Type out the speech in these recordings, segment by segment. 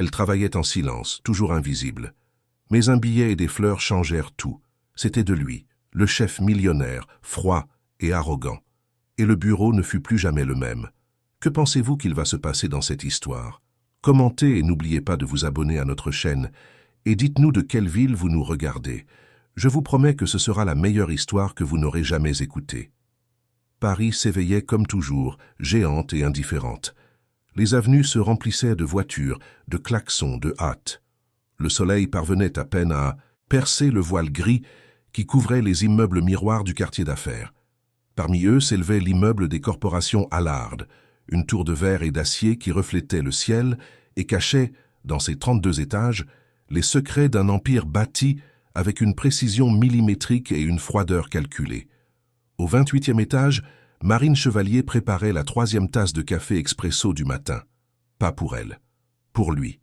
Elle travaillait en silence, toujours invisible. Mais un billet et des fleurs changèrent tout. C'était de lui, le chef millionnaire, froid et arrogant. Et le bureau ne fut plus jamais le même. Que pensez-vous qu'il va se passer dans cette histoire? Commentez et n'oubliez pas de vous abonner à notre chaîne. Et dites-nous de quelle ville vous nous regardez. Je vous promets que ce sera la meilleure histoire que vous n'aurez jamais écoutée. Paris s'éveillait comme toujours, géante et indifférente. Les avenues se remplissaient de voitures, de klaxons, de hâtes. Le soleil parvenait à peine à percer le voile gris qui couvrait les immeubles miroirs du quartier d'affaires. Parmi eux s'élevait l'immeuble des corporations Allard, une tour de verre et d'acier qui reflétait le ciel et cachait, dans ses 32 étages, les secrets d'un empire bâti avec une précision millimétrique et une froideur calculée. Au 28e étage, Marine Chevalier préparait la 3e tasse de café expresso du matin. Pas pour elle, pour lui.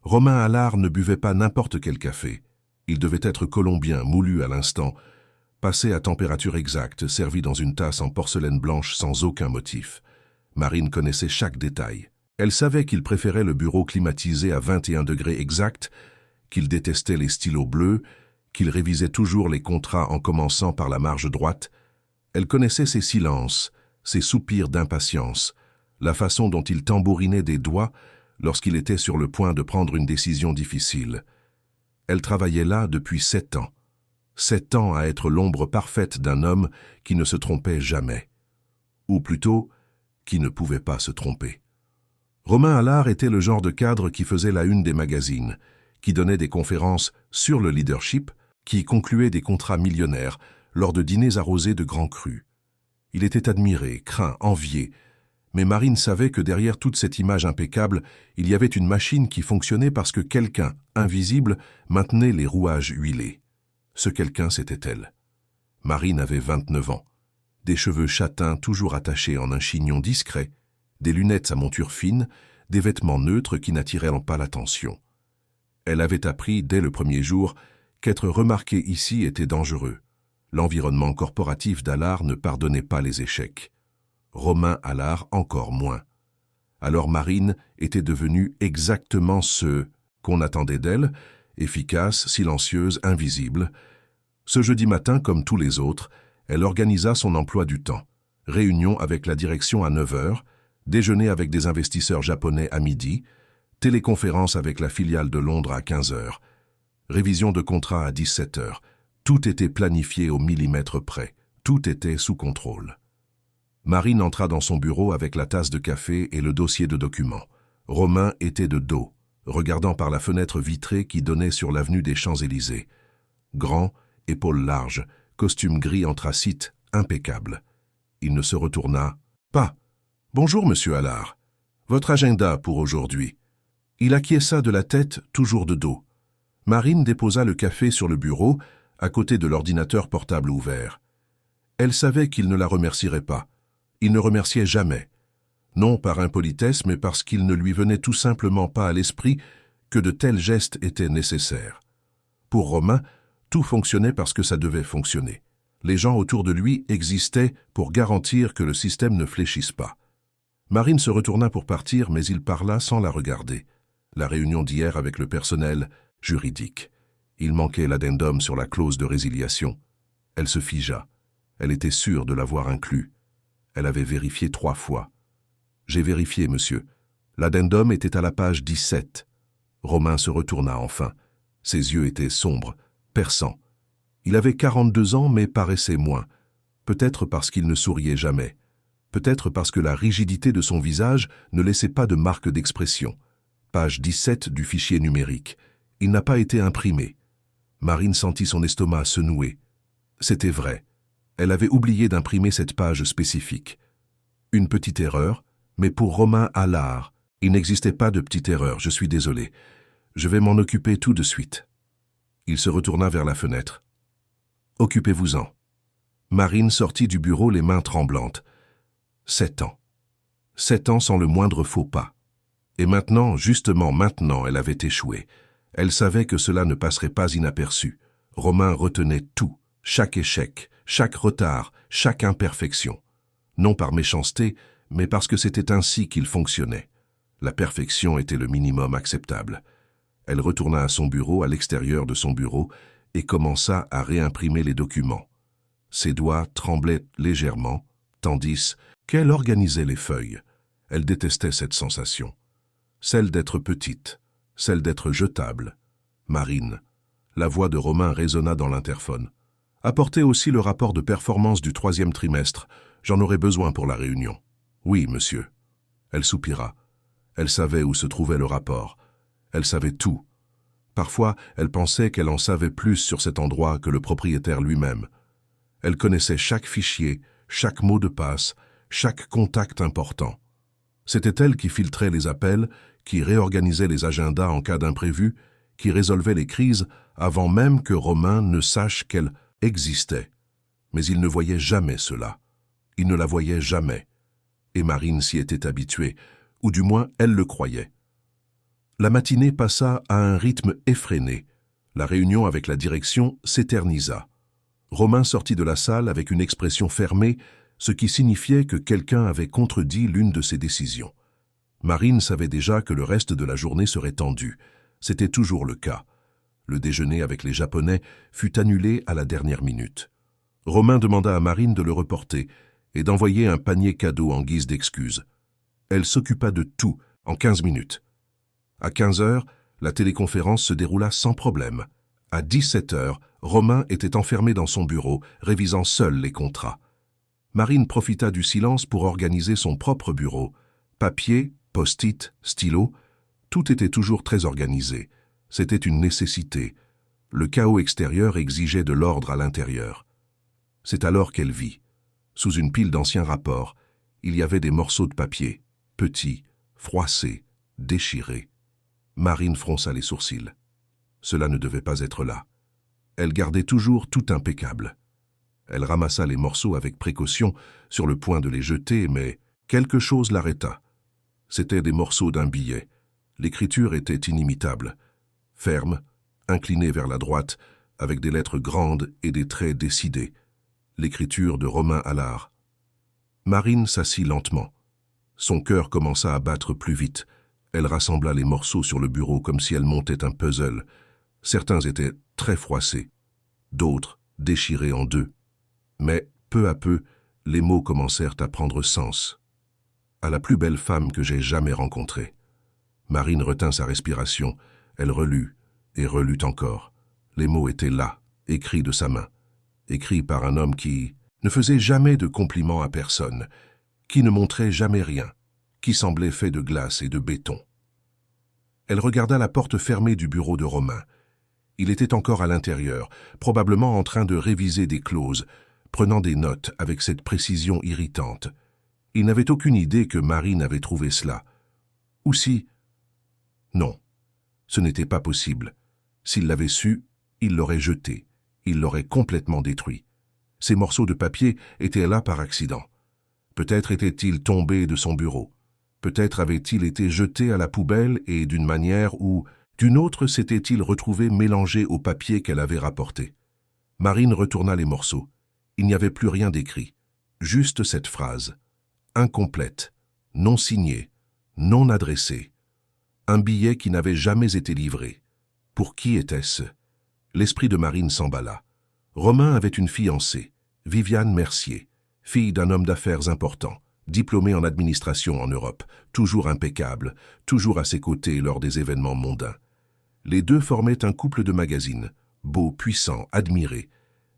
Romain Allard ne buvait pas n'importe quel café. Il devait être colombien, moulu à l'instant, passé à température exacte, servi dans une tasse en porcelaine blanche sans aucun motif. Marine connaissait chaque détail. Elle savait qu'il préférait le bureau climatisé à 21 degrés exact, qu'il détestait les stylos bleus, qu'il révisait toujours les contrats en commençant par la marge droite. Elle connaissait ses silences, ses soupirs d'impatience, la façon dont il tambourinait des doigts lorsqu'il était sur le point de prendre une décision difficile. Elle travaillait là depuis 7 ans. 7 ans à être l'ombre parfaite d'un homme qui ne se trompait jamais. Ou plutôt, qui ne pouvait pas se tromper. Romain Allard était le genre de cadre qui faisait la une des magazines, qui donnait des conférences sur le leadership, qui concluait des contrats millionnaires lors de dîners arrosés de grands crus. Il était admiré, craint, envié, mais Marine savait que derrière toute cette image impeccable, il y avait une machine qui fonctionnait parce que quelqu'un, invisible, maintenait les rouages huilés. Ce quelqu'un, c'était elle. Marine avait 29 ans. Des cheveux châtains toujours attachés en un chignon discret, des lunettes à monture fine, des vêtements neutres qui n'attiraient pas l'attention. Elle avait appris, dès le premier jour, qu'être remarqué ici était dangereux. L'environnement corporatif d'Allard ne pardonnait pas les échecs. Romain Allard encore moins. Alors Marine était devenue exactement ce qu'on attendait d'elle, efficace, silencieuse, invisible. Ce jeudi matin, comme tous les autres, elle organisa son emploi du temps. Réunion avec la direction à 9 h, déjeuner avec des investisseurs japonais à midi, téléconférence avec la filiale de Londres à 15 h, révision de contrat à 17 h. Tout était planifié au millimètre près. Tout était sous contrôle. Marine entra dans son bureau avec la tasse de café et le dossier de documents. Romain était de dos, regardant par la fenêtre vitrée qui donnait sur l'avenue des Champs-Élysées. Grand, épaules larges, costume gris anthracite, impeccable. Il ne se retourna pas. « Bonjour, monsieur Allard. Votre agenda pour aujourd'hui. » Il acquiesça de la tête, toujours de dos. Marine déposa le café sur le bureau, à côté de l'ordinateur portable ouvert. Elle savait qu'il ne la remercierait pas. Il ne remerciait jamais. Non par impolitesse, mais parce qu'il ne lui venait tout simplement pas à l'esprit que de tels gestes étaient nécessaires. Pour Romain, tout fonctionnait parce que ça devait fonctionner. Les gens autour de lui existaient pour garantir que le système ne fléchisse pas. Marine se retourna pour partir, mais il parla sans la regarder. La réunion d'hier avec le personnel juridique. Il manquait l'addendum sur la clause de résiliation. Elle se figea. Elle était sûre de l'avoir inclus. Elle avait vérifié 3 fois. « J'ai vérifié, monsieur. L'addendum était à la page 17. » Romain se retourna enfin. Ses yeux étaient sombres, perçants. Il avait 42 ans, mais paraissait moins. Peut-être parce qu'il ne souriait jamais. Peut-être parce que la rigidité de son visage ne laissait pas de marque d'expression. Page 17 du fichier numérique. Il n'a pas été imprimé. Marine sentit son estomac se nouer. C'était vrai. Elle avait oublié d'imprimer cette page spécifique. Une petite erreur, mais pour Romain Allard, il n'existait pas de petite erreur, je suis désolé. Je vais m'en occuper tout de suite. Il se retourna vers la fenêtre. Occupez-vous-en. Marine sortit du bureau les mains tremblantes. 7 ans. 7 ans sans le moindre faux pas. Et maintenant, justement maintenant, elle avait échoué. Elle savait que cela ne passerait pas inaperçu. Romain retenait tout, chaque échec, chaque retard, chaque imperfection. Non par méchanceté, mais parce que c'était ainsi qu'il fonctionnait. La perfection était le minimum acceptable. Elle retourna à son bureau, à l'extérieur de son bureau, et commença à réimprimer les documents. Ses doigts tremblaient légèrement, tandis qu'elle organisait les feuilles. Elle détestait cette sensation. Celle d'être petite, celle d'être jetable. Marine. La voix de Romain résonna dans l'interphone. Apportez aussi le rapport de performance du 3e trimestre. J'en aurai besoin pour la réunion. Oui, monsieur. Elle soupira. Elle savait où se trouvait le rapport. Elle savait tout. Parfois, elle pensait qu'elle en savait plus sur cet endroit que le propriétaire lui-même. Elle connaissait chaque fichier, chaque mot de passe, chaque contact important. C'était elle qui filtrait les appels, qui réorganisait les agendas en cas d'imprévu, qui résolvait les crises avant même que Romain ne sache qu'elle existait. Mais il ne voyait jamais cela. Il ne la voyait jamais. Et Marine s'y était habituée, ou du moins elle le croyait. La matinée passa à un rythme effréné. La réunion avec la direction s'éternisa. Romain sortit de la salle avec une expression fermée, ce qui signifiait que quelqu'un avait contredit l'une de ses décisions. Marine savait déjà que le reste de la journée serait tendu. C'était toujours le cas. Le déjeuner avec les Japonais fut annulé à la dernière minute. Romain demanda à Marine de le reporter et d'envoyer un panier cadeau en guise d'excuse. Elle s'occupa de tout en 15 minutes. À 15 heures, la téléconférence se déroula sans problème. À 17 heures, Romain était enfermé dans son bureau, révisant seul les contrats. Marine profita du silence pour organiser son propre bureau. Papier, post-it, stylo, tout était toujours très organisé. C'était une nécessité. Le chaos extérieur exigeait de l'ordre à l'intérieur. C'est alors qu'elle vit. Sous une pile d'anciens rapports, il y avait des morceaux de papier, petits, froissés, déchirés. Marine fronça les sourcils. Cela ne devait pas être là. Elle gardait toujours tout impeccable. Elle ramassa les morceaux avec précaution, sur le point de les jeter, mais quelque chose l'arrêta. C'étaient des morceaux d'un billet. L'écriture était inimitable. Ferme, inclinée vers la droite, avec des lettres grandes et des traits décidés. L'écriture de Romain Allard. Marine s'assit lentement. Son cœur commença à battre plus vite. Elle rassembla les morceaux sur le bureau comme si elle montait un puzzle. Certains étaient très froissés, d'autres déchirés en deux. Mais, peu à peu, les mots commencèrent à prendre sens. À la plus belle femme que j'ai jamais rencontrée. Marine retint sa respiration. Elle relut et relut encore. Les mots étaient là, écrits de sa main. Écrits par un homme qui ne faisait jamais de compliments à personne, qui ne montrait jamais rien, qui semblait fait de glace et de béton. Elle regarda la porte fermée du bureau de Romain. Il était encore à l'intérieur, probablement en train de réviser des clauses, prenant des notes avec cette précision irritante. Il n'avait aucune idée que Marine avait trouvé cela. Ou si... Non, ce n'était pas possible. S'il l'avait su, il l'aurait jeté. Il l'aurait complètement détruit. Ces morceaux de papier étaient là par accident. Peut-être étaient-ils tombés de son bureau. Peut-être avaient-ils été jetés à la poubelle et d'une manière ou d'une autre s'étaient-ils retrouvés mélangés au papier qu'elle avait rapporté. Marine retourna les morceaux. Il n'y avait plus rien d'écrit. Juste cette phrase. Incomplète, non signée, non adressée. Un billet qui n'avait jamais été livré. Pour qui était-ce? L'esprit de Marine s'emballa. Romain avait une fiancée, Viviane Mercier, fille d'un homme d'affaires important, diplômé en administration en Europe, toujours impeccable, toujours à ses côtés lors des événements mondains. Les deux formaient un couple de magazines, beau, puissant, admiré.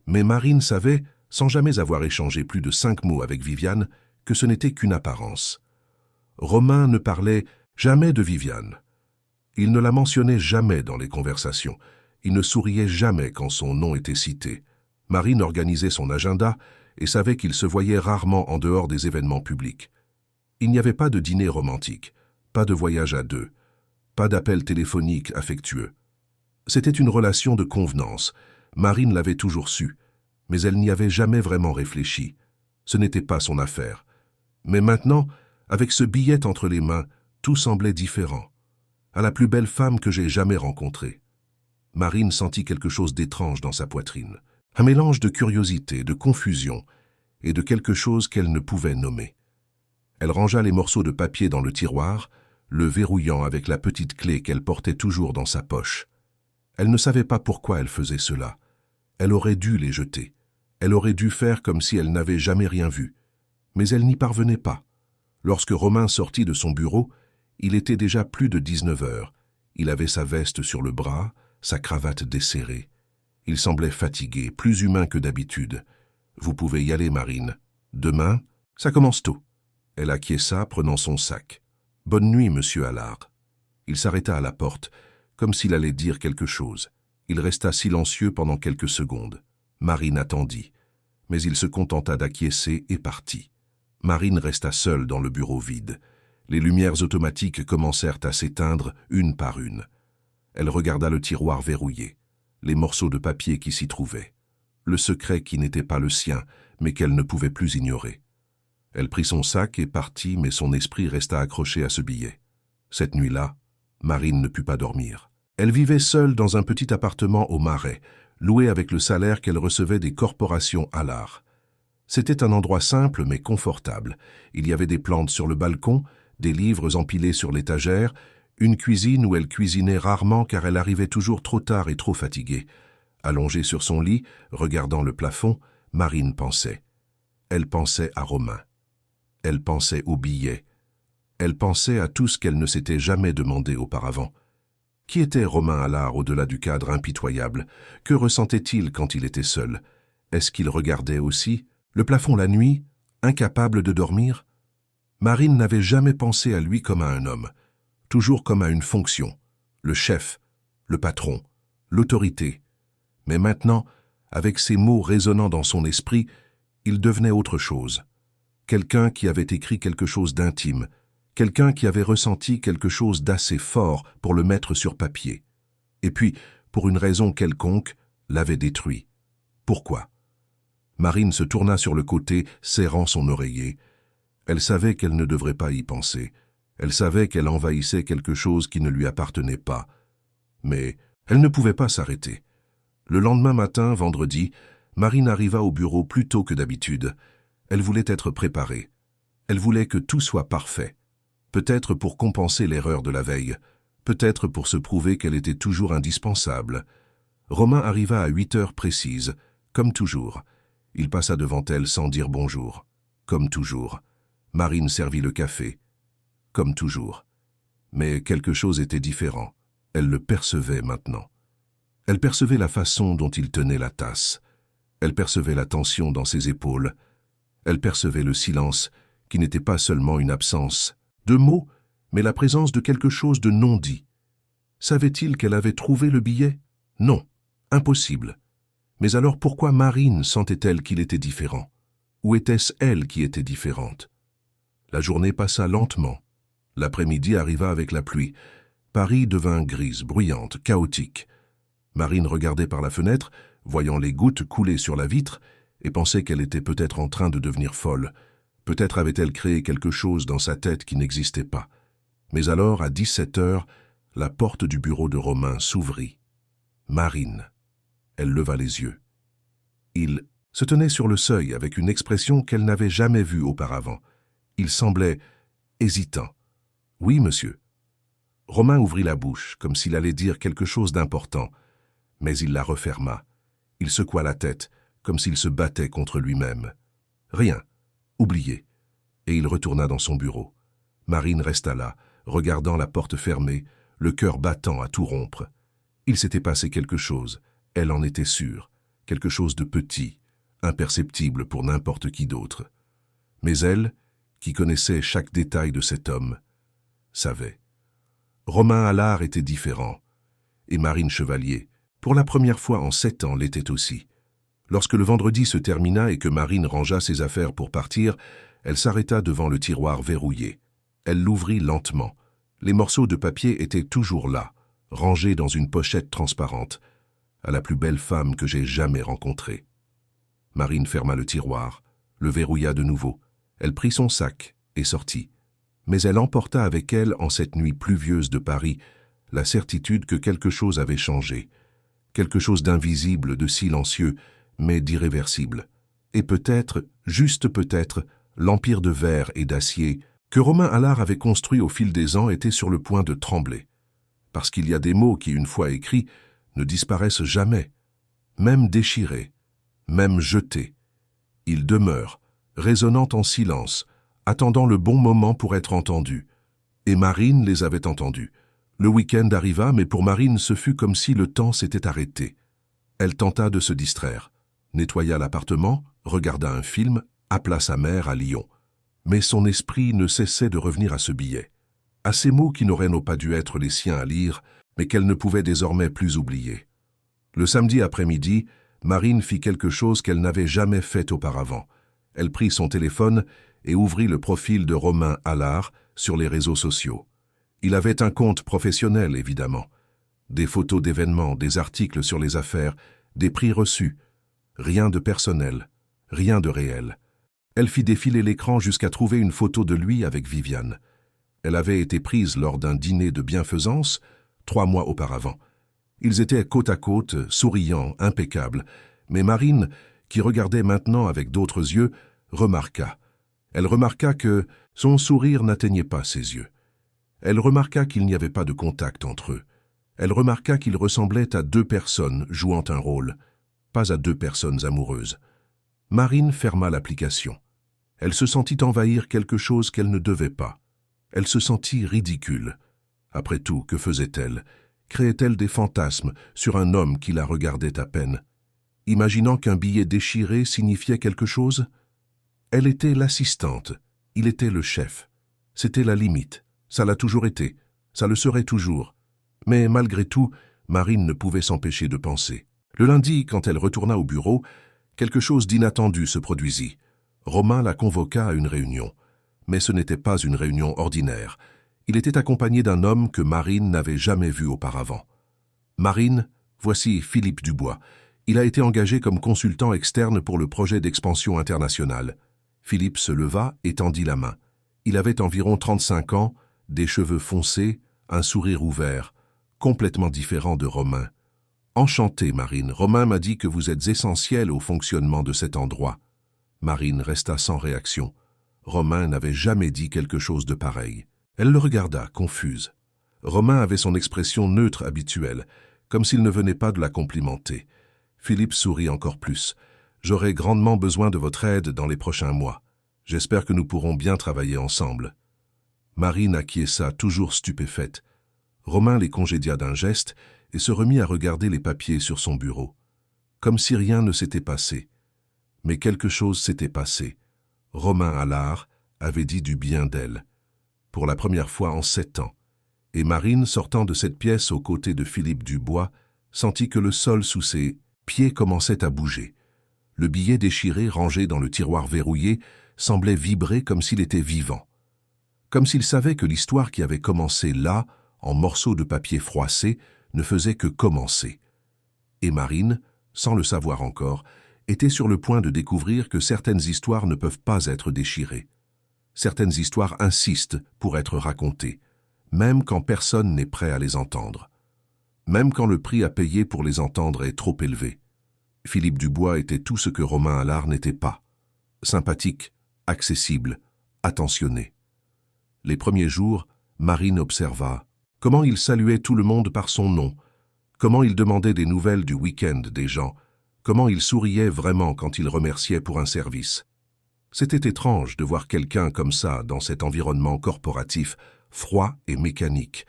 Mais Marine savait, sans jamais avoir échangé plus de 5 mots avec Viviane, que ce n'était qu'une apparence. Romain ne parlait jamais de Viviane. Il ne la mentionnait jamais dans les conversations. Il ne souriait jamais quand son nom était cité. Marine organisait son agenda et savait qu'il se voyait rarement en dehors des événements publics. Il n'y avait pas de dîner romantique, pas de voyage à deux, pas d'appel téléphonique affectueux. C'était une relation de convenance. Marine l'avait toujours su, mais elle n'y avait jamais vraiment réfléchi. Ce n'était pas son affaire. Mais maintenant, avec ce billet entre les mains, tout semblait différent. À la plus belle femme que j'ai jamais rencontrée. Marine sentit quelque chose d'étrange dans sa poitrine. Un mélange de curiosité, de confusion et de quelque chose qu'elle ne pouvait nommer. Elle rangea les morceaux de papier dans le tiroir, le verrouillant avec la petite clé qu'elle portait toujours dans sa poche. Elle ne savait pas pourquoi elle faisait cela. Elle aurait dû les jeter. Elle aurait dû faire comme si elle n'avait jamais rien vu. Mais elle n'y parvenait pas. Lorsque Romain sortit de son bureau, il était déjà plus de 19 heures. Il avait sa veste sur le bras, sa cravate desserrée. Il semblait fatigué, plus humain que d'habitude. « Vous pouvez y aller, Marine. Demain, ça commence tôt. » Elle acquiesça, prenant son sac. « Bonne nuit, monsieur Allard. » Il s'arrêta à la porte, comme s'il allait dire quelque chose. Il resta silencieux pendant quelques secondes. Marine attendit, mais il se contenta d'acquiescer et partit. Marine resta seule dans le bureau vide. Les lumières automatiques commencèrent à s'éteindre une par une. Elle regarda le tiroir verrouillé, les morceaux de papier qui s'y trouvaient, le secret qui n'était pas le sien, mais qu'elle ne pouvait plus ignorer. Elle prit son sac et partit, mais son esprit resta accroché à ce billet. Cette nuit-là, Marine ne put pas dormir. Elle vivait seule dans un petit appartement au Marais, loué avec le salaire qu'elle recevait des corporations Allard. C'était un endroit simple mais confortable. Il y avait des plantes sur le balcon, des livres empilés sur l'étagère, une cuisine où elle cuisinait rarement car elle arrivait toujours trop tard et trop fatiguée. Allongée sur son lit, regardant le plafond, Marine pensait. Elle pensait à Romain. Elle pensait aux billets. Elle pensait à tout ce qu'elle ne s'était jamais demandé auparavant. Qui était Romain Allard au-delà du cadre impitoyable? Que ressentait-il quand il était seul? Est-ce qu'il regardait aussi le plafond la nuit, incapable de dormir? Marine n'avait jamais pensé à lui comme à un homme, toujours comme à une fonction, le chef, le patron, l'autorité. Mais maintenant, avec ces mots résonnant dans son esprit, il devenait autre chose. Quelqu'un qui avait écrit quelque chose d'intime, quelqu'un qui avait ressenti quelque chose d'assez fort pour le mettre sur papier. Et puis, pour une raison quelconque, l'avait détruit. Pourquoi? Marine se tourna sur le côté, serrant son oreiller. Elle savait qu'elle ne devrait pas y penser. Elle savait qu'elle envahissait quelque chose qui ne lui appartenait pas. Mais elle ne pouvait pas s'arrêter. Le lendemain matin, vendredi, Marine arriva au bureau plus tôt que d'habitude. Elle voulait être préparée. Elle voulait que tout soit parfait. Peut-être pour compenser l'erreur de la veille. Peut-être pour se prouver qu'elle était toujours indispensable. Romain arriva à 8 heures précises, comme toujours. Il passa devant elle sans dire bonjour. Comme toujours. Marine servit le café. Comme toujours. Mais quelque chose était différent. Elle le percevait maintenant. Elle percevait la façon dont il tenait la tasse. Elle percevait la tension dans ses épaules. Elle percevait le silence, qui n'était pas seulement une absence de mots, mais la présence de quelque chose de non dit. Savait-il qu'elle avait trouvé le billet? Non, impossible. Mais alors pourquoi Marine sentait-elle qu'il était différent? Ou était-ce elle qui était différente? La journée passa lentement. L'après-midi arriva avec la pluie. Paris devint grise, bruyante, chaotique. Marine regardait par la fenêtre, voyant les gouttes couler sur la vitre, et pensait qu'elle était peut-être en train de devenir folle. Peut-être avait-elle créé quelque chose dans sa tête qui n'existait pas. Mais alors, à 17 heures, la porte du bureau de Romain s'ouvrit. Marine. Elle leva les yeux. Il se tenait sur le seuil avec une expression qu'elle n'avait jamais vue auparavant. Il semblait hésitant. « Oui, monsieur. » Romain ouvrit la bouche, comme s'il allait dire quelque chose d'important, mais il la referma. Il secoua la tête, comme s'il se battait contre lui-même. Rien. Oublié. Et il retourna dans son bureau. Marine resta là, regardant la porte fermée, le cœur battant à tout rompre. Il s'était passé quelque chose, elle en était sûre, quelque chose de petit, imperceptible pour n'importe qui d'autre. Mais elle, qui connaissait chaque détail de cet homme, savait. Romain Allard était différent, et Marine Chevalier, pour la première fois en 7 ans, l'était aussi. Lorsque le vendredi se termina et que Marine rangea ses affaires pour partir, elle s'arrêta devant le tiroir verrouillé. Elle l'ouvrit lentement. Les morceaux de papier étaient toujours là, rangés dans une pochette transparente, à la plus belle femme que j'ai jamais rencontrée. Marine ferma le tiroir, le verrouilla de nouveau. Elle prit son sac et sortit. Mais elle emporta avec elle, en cette nuit pluvieuse de Paris, la certitude que quelque chose avait changé. Quelque chose d'invisible, de silencieux, mais d'irréversible. Et peut-être, juste peut-être, l'empire de verre et d'acier que Romain Allard avait construit au fil des ans était sur le point de trembler. Parce qu'il y a des mots qui, une fois écrits, ne disparaissent jamais, même déchirés, même jetés. Ils demeurent, résonnant en silence, attendant le bon moment pour être entendus. Et Marine les avait entendus. Le week-end arriva, mais pour Marine, ce fut comme si le temps s'était arrêté. Elle tenta de se distraire, nettoya l'appartement, regarda un film, appela sa mère à Lyon. Mais son esprit ne cessait de revenir à ce billet, à ces mots qui n'auraient pas dû être les siens à lire, mais qu'elle ne pouvait désormais plus oublier. Le samedi après-midi, Marine fit quelque chose qu'elle n'avait jamais fait auparavant. Elle prit son téléphone et ouvrit le profil de Romain Allard sur les réseaux sociaux. Il avait un compte professionnel, évidemment. Des photos d'événements, des articles sur les affaires, des prix reçus. Rien de personnel, rien de réel. Elle fit défiler l'écran jusqu'à trouver une photo de lui avec Viviane. Elle avait été prise lors d'un dîner de bienfaisance 3 mois auparavant. Ils étaient côte à côte, souriants, impeccables. Mais Marine, qui regardait maintenant avec d'autres yeux, remarqua. Elle remarqua que son sourire n'atteignait pas ses yeux. Elle remarqua qu'il n'y avait pas de contact entre eux. Elle remarqua qu'ils ressemblaient à 2 personnes jouant un rôle, pas à 2 personnes amoureuses. Marine ferma l'application. Elle se sentit envahir quelque chose qu'elle ne devait pas. Elle se sentit ridicule. Après tout, que faisait-elle? Créait-elle des fantasmes sur un homme qui la regardait à peine, imaginant qu'un billet déchiré signifiait quelque chose? Elle était l'assistante, il était le chef. C'était la limite, ça l'a toujours été, ça le serait toujours. Mais malgré tout, Marine ne pouvait s'empêcher de penser. Le lundi, quand elle retourna au bureau, quelque chose d'inattendu se produisit. Romain la convoqua à une réunion. Mais ce n'était pas une réunion ordinaire. Il était accompagné d'un homme que Marine n'avait jamais vu auparavant. Marine, voici Philippe Dubois. Il a été engagé comme consultant externe pour le projet d'expansion internationale. Philippe se leva et tendit la main. Il avait environ 35 ans, des cheveux foncés, un sourire ouvert, complètement différent de Romain. « Enchanté, Marine. Romain m'a dit que vous êtes essentielle au fonctionnement de cet endroit. » Marine resta sans réaction. Romain n'avait jamais dit quelque chose de pareil. Elle le regarda, confuse. Romain avait son expression neutre habituelle, comme s'il ne venait pas de la complimenter. Philippe sourit encore plus. « J'aurai grandement besoin de votre aide dans les prochains mois. J'espère que nous pourrons bien travailler ensemble. » Marine acquiesça, toujours stupéfaite. Romain les congédia d'un geste et se remit à regarder les papiers sur son bureau. Comme si rien ne s'était passé. Mais quelque chose s'était passé. Romain Allard avait dit du bien d'elle. Pour la première fois en 7 ans. Et Marine, sortant de cette pièce aux côtés de Philippe Dubois, sentit que le sol sous ses pieds commençait à bouger. Le billet déchiré, rangé dans le tiroir verrouillé, semblait vibrer comme s'il était vivant. Comme s'il savait que l'histoire qui avait commencé là, en morceaux de papier froissés, ne faisait que commencer. Et Marine, sans le savoir encore, était sur le point de découvrir que certaines histoires ne peuvent pas être déchirées. Certaines histoires insistent pour être racontées, même quand personne n'est prêt à les entendre. Même quand le prix à payer pour les entendre est trop élevé. Philippe Dubois était tout ce que Romain Allard n'était pas. Sympathique, accessible, attentionné. Les premiers jours, Marine observa comment il saluait tout le monde par son nom, comment il demandait des nouvelles du week-end des gens, comment il souriait vraiment quand il remerciait pour un service. C'était étrange de voir quelqu'un comme ça dans cet environnement corporatif, froid et mécanique,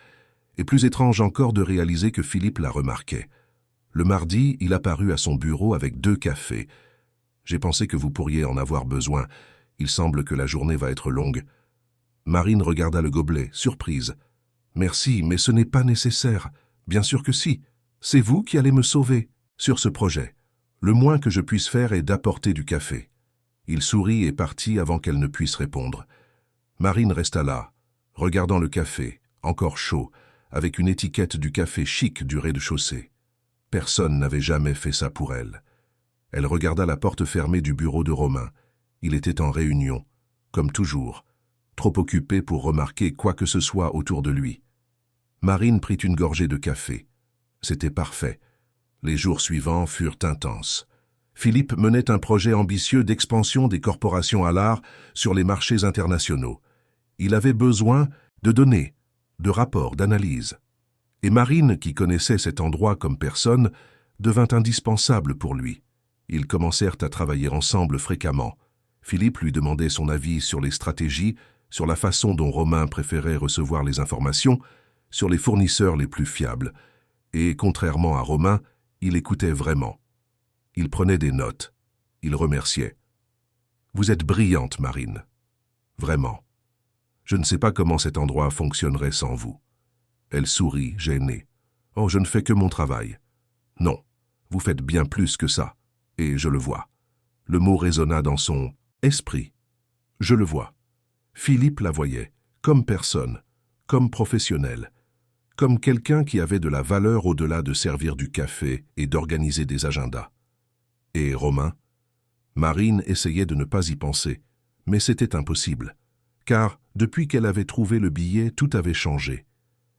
et plus étrange encore de réaliser que Philippe la remarquait. Le mardi, il apparut à son bureau avec 2 cafés. « J'ai pensé que vous pourriez en avoir besoin. Il semble que la journée va être longue. » Marine regarda le gobelet, surprise. « Merci, mais ce n'est pas nécessaire. Bien sûr que si. C'est vous qui allez me sauver sur ce projet. Le moins que je puisse faire est d'apporter du café. » Il sourit et partit avant qu'elle ne puisse répondre. Marine resta là, regardant le café, encore chaud, avec une étiquette du café chic du rez-de-chaussée. Personne n'avait jamais fait ça pour elle. Elle regarda la porte fermée du bureau de Romain. Il était en réunion, comme toujours, trop occupé pour remarquer quoi que ce soit autour de lui. Marine prit une gorgée de café. C'était parfait. Les jours suivants furent intenses. Philippe menait un projet ambitieux d'expansion des corporations Allard sur les marchés internationaux. Il avait besoin de données, de rapports, d'analyses. Et Marine, qui connaissait cet endroit comme personne, devint indispensable pour lui. Ils commencèrent à travailler ensemble fréquemment. Philippe lui demandait son avis sur les stratégies, sur la façon dont Romain préférait recevoir les informations, sur les fournisseurs les plus fiables. Et, contrairement à Romain, il écoutait vraiment. Il prenait des notes. Il remerciait. « Vous êtes brillante, Marine. Vraiment. Je ne sais pas comment cet endroit fonctionnerait sans vous. » Elle sourit, gênée. « Oh, je ne fais que mon travail. » « Non, vous faites bien plus que ça. Et je le vois. » Le mot résonna dans son esprit. « Je le vois. » Philippe la voyait, comme personne, comme professionnel, comme quelqu'un qui avait de la valeur au-delà de servir du café et d'organiser des agendas. Et Romain? Marine essayait de ne pas y penser, mais c'était impossible, car depuis qu'elle avait trouvé le billet, tout avait changé.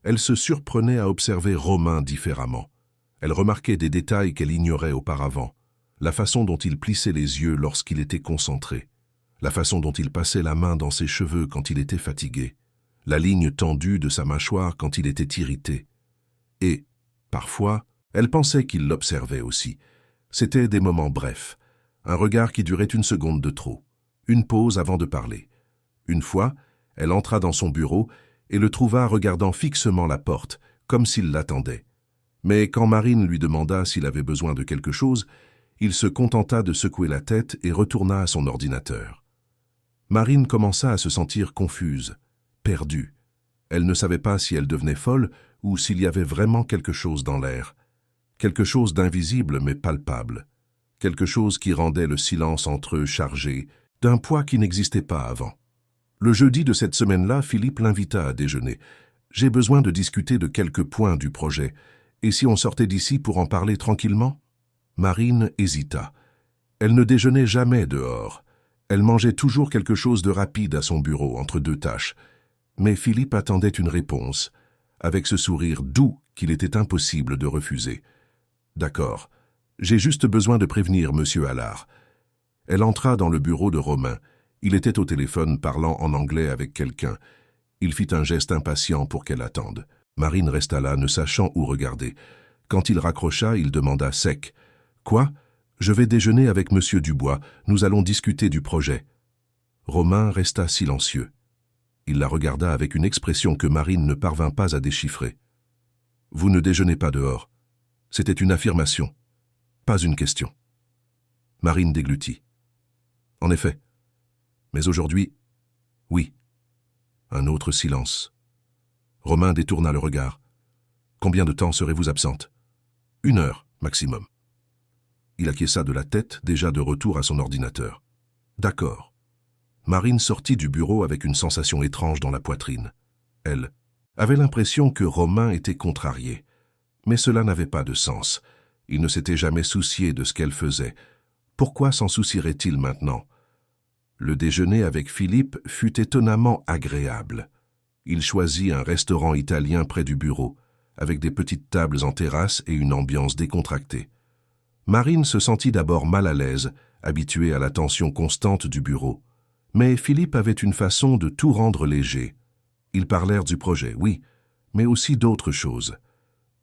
Elle se surprenait à observer Romain différemment. Elle remarquait des détails qu'elle ignorait auparavant, la façon dont il plissait les yeux lorsqu'il était concentré, la façon dont il passait la main dans ses cheveux quand il était fatigué, la ligne tendue de sa mâchoire quand il était irrité. Et, parfois, elle pensait qu'il l'observait aussi. C'étaient des moments brefs, un regard qui durait une seconde de trop, une pause avant de parler. Une fois, elle entra dans son bureau et le trouva regardant fixement la porte, comme s'il l'attendait. Mais quand Marine lui demanda s'il avait besoin de quelque chose, il se contenta de secouer la tête et retourna à son ordinateur. Marine commença à se sentir confuse, perdue. Elle ne savait pas si elle devenait folle ou s'il y avait vraiment quelque chose dans l'air. Quelque chose d'invisible mais palpable. Quelque chose qui rendait le silence entre eux chargé, d'un poids qui n'existait pas avant. Le jeudi de cette semaine-là, Philippe l'invita à déjeuner. « J'ai besoin de discuter de quelques points du projet. Et si on sortait d'ici pour en parler tranquillement ?» Marine hésita. Elle ne déjeunait jamais dehors. Elle mangeait toujours quelque chose de rapide à son bureau, entre deux tâches. Mais Philippe attendait une réponse, avec ce sourire doux qu'il était impossible de refuser. « D'accord. J'ai juste besoin de prévenir Monsieur Allard. » Elle entra dans le bureau de Romain. Il était au téléphone parlant en anglais avec quelqu'un. Il fit un geste impatient pour qu'elle attende. Marine resta là, ne sachant où regarder. Quand il raccrocha, il demanda sec. « Quoi? Je vais déjeuner avec Monsieur Dubois. Nous allons discuter du projet. » Romain resta silencieux. Il la regarda avec une expression que Marine ne parvint pas à déchiffrer. « Vous ne déjeunez pas dehors. » C'était une affirmation, pas une question. Marine déglutit. « En effet. Mais aujourd'hui, oui. » Un autre silence. Romain détourna le regard. « Combien de temps serez-vous absente ?»« 1 heure, maximum. » Il acquiesça de la tête, déjà de retour à son ordinateur. « D'accord. » Marine sortit du bureau avec une sensation étrange dans la poitrine. Elle avait l'impression que Romain était contrarié. Mais cela n'avait pas de sens. Il ne s'était jamais soucié de ce qu'elle faisait. Pourquoi s'en soucierait-il maintenant? Le déjeuner avec Philippe fut étonnamment agréable. Il choisit un restaurant italien près du bureau, avec des petites tables en terrasse et une ambiance décontractée. Marine se sentit d'abord mal à l'aise, habituée à la tension constante du bureau. Mais Philippe avait une façon de tout rendre léger. Ils parlèrent du projet, oui, mais aussi d'autres choses.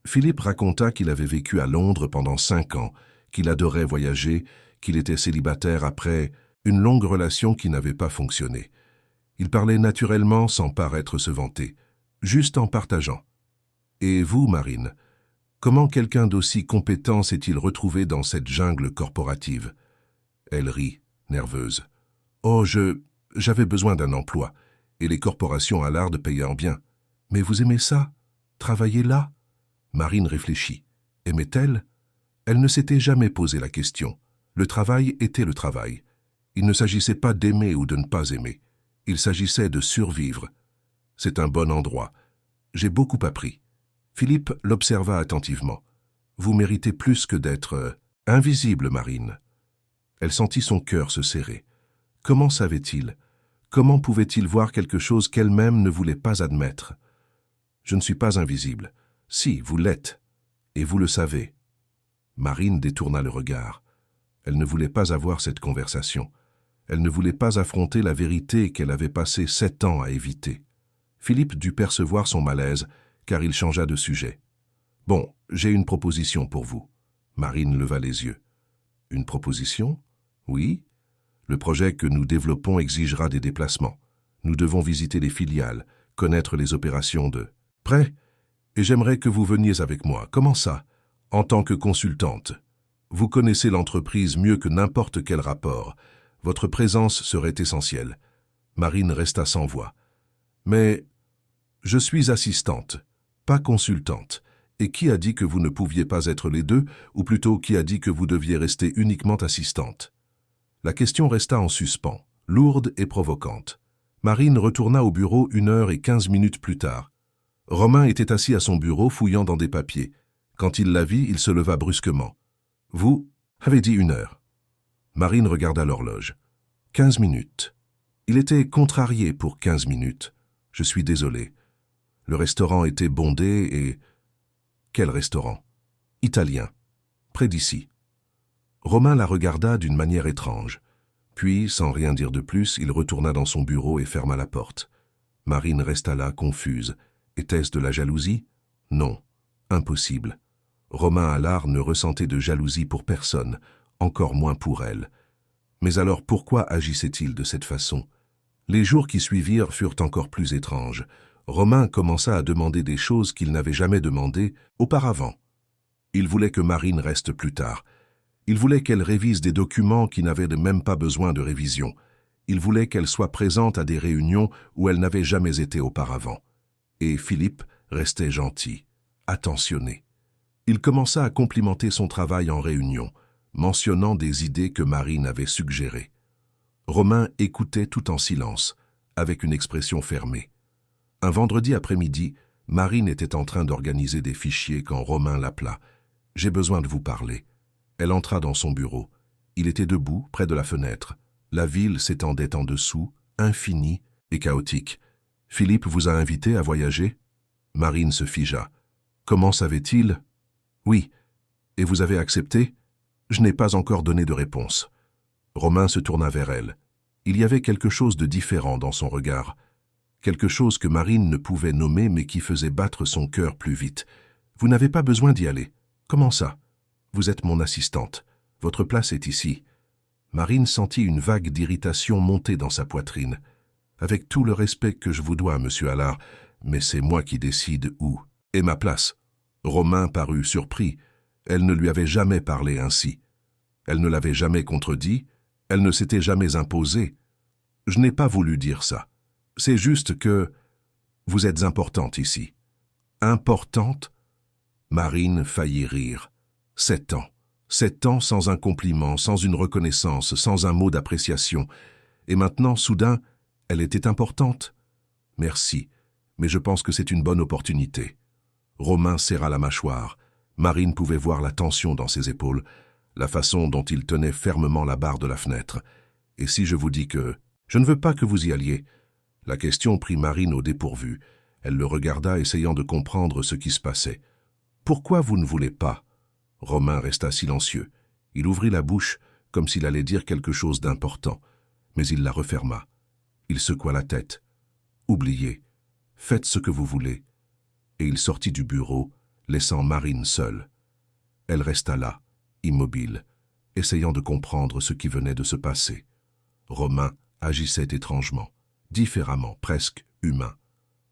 Philippe raconta qu'il avait vécu à Londres pendant 5 ans, qu'il adorait voyager, qu'il était célibataire après une longue relation qui n'avait pas fonctionné. Il parlait naturellement sans paraître se vanter, juste en partageant. « Et vous, Marine, comment quelqu'un d'aussi compétent s'est-il retrouvé dans cette jungle corporative ?» Elle rit, nerveuse. « Oh, j'avais besoin d'un emploi, et les corporations Allard payaient en bien. Mais vous aimez ça? Travailler là ?» Marine réfléchit. Aimait-elle? Elle ne s'était jamais posé la question. Le travail était le travail. Il ne s'agissait pas d'aimer ou de ne pas aimer. Il s'agissait de survivre. C'est un bon endroit. J'ai beaucoup appris. Philippe l'observa attentivement. Vous méritez plus que d'être invisible, Marine. Elle sentit son cœur se serrer. Comment savait-il? Comment pouvait-il voir quelque chose qu'elle-même ne voulait pas admettre? Je ne suis pas invisible. Si, vous l'êtes. Et vous le savez. Marine détourna le regard. Elle ne voulait pas avoir cette conversation. Elle ne voulait pas affronter la vérité qu'elle avait passé 7 ans à éviter. Philippe dut percevoir son malaise, car il changea de sujet. « Bon, j'ai une proposition pour vous. » Marine leva les yeux. « Une proposition ? Oui. Le projet que nous développons exigera des déplacements. Nous devons visiter les filiales, connaître les opérations de... Prêt ? Et j'aimerais que vous veniez avec moi. Comment ça ? En tant que consultante. Vous connaissez l'entreprise mieux que n'importe quel rapport. Votre présence serait essentielle. » Marine resta sans voix. « Mais je suis assistante, pas consultante. Et qui a dit que vous ne pouviez pas être les deux, ou plutôt qui a dit que vous deviez rester uniquement assistante ?» La question resta en suspens, lourde et provocante. Marine retourna au bureau 1h15 plus tard. Romain était assis à son bureau fouillant dans des papiers. Quand il la vit, il se leva brusquement. « Vous avez dit 1 heure. » Marine regarda l'horloge. 15 minutes. Il était contrarié pour 15 minutes. « Je suis désolé. » Le restaurant était bondé et... Quel restaurant ? Italien. Près d'ici. Romain la regarda d'une manière étrange. Puis, sans rien dire de plus, il retourna dans son bureau et ferma la porte. Marine resta là, confuse. Était-ce de la jalousie ? Non. Impossible. Romain Allard ne ressentait de jalousie pour personne, encore moins pour elle. Mais alors pourquoi agissait-il de cette façon ? Les jours qui suivirent furent encore plus étranges. Romain commença à demander des choses qu'il n'avait jamais demandées auparavant. Il voulait que Marine reste plus tard. Il voulait qu'elle révise des documents qui n'avaient même pas besoin de révision. Il voulait qu'elle soit présente à des réunions où elle n'avait jamais été auparavant. Et Philippe restait gentil, attentionné. Il commença à complimenter son travail en réunion, mentionnant des idées que Marine avait suggérées. Romain écoutait tout en silence, avec une expression fermée. Un vendredi après-midi, Marine était en train d'organiser des fichiers quand Romain l'appela. « J'ai besoin de vous parler. » Elle entra dans son bureau. Il était debout, près de la fenêtre. La ville s'étendait en dessous, infinie et chaotique. « Philippe vous a invité à voyager ?» Marine se figea. « Comment savait-il ?»« Oui. Et vous avez accepté ?» Je n'ai pas encore donné de réponse. Romain se tourna vers elle. Il y avait quelque chose de différent dans son regard. Quelque chose que Marine ne pouvait nommer mais qui faisait battre son cœur plus vite. « Vous n'avez pas besoin d'y aller. Comment ça ? Vous êtes mon assistante. Votre place est ici. » Marine sentit une vague d'irritation monter dans sa poitrine. « Avec tout le respect que je vous dois, monsieur Allard, mais c'est moi qui décide où est ma place. » Romain parut surpris. Elle ne lui avait jamais parlé ainsi. Elle ne l'avait jamais contredit. Elle ne s'était jamais imposée. « Je n'ai pas voulu dire ça. C'est juste que vous êtes importante ici. » « Importante ?» Marine faillit rire. 7 ans. 7 ans sans un compliment, sans une reconnaissance, sans un mot d'appréciation. Et maintenant, soudain, elle était importante. « Merci, mais je pense que c'est une bonne opportunité. » Romain serra la mâchoire. Marine pouvait voir la tension dans ses épaules, la façon dont il tenait fermement la barre de la fenêtre. « Et si je vous dis que... Je ne veux pas que vous y alliez. » La question prit Marine au dépourvu. Elle le regarda, essayant de comprendre ce qui se passait. « Pourquoi vous ne voulez pas ?» Romain resta silencieux. Il ouvrit la bouche, comme s'il allait dire quelque chose d'important, mais il la referma. Il secoua la tête. « Oubliez. Faites ce que vous voulez. » Et il sortit du bureau, laissant Marine seule. Elle resta là, immobile, essayant de comprendre ce qui venait de se passer. Romain agissait étrangement, différemment, presque humain.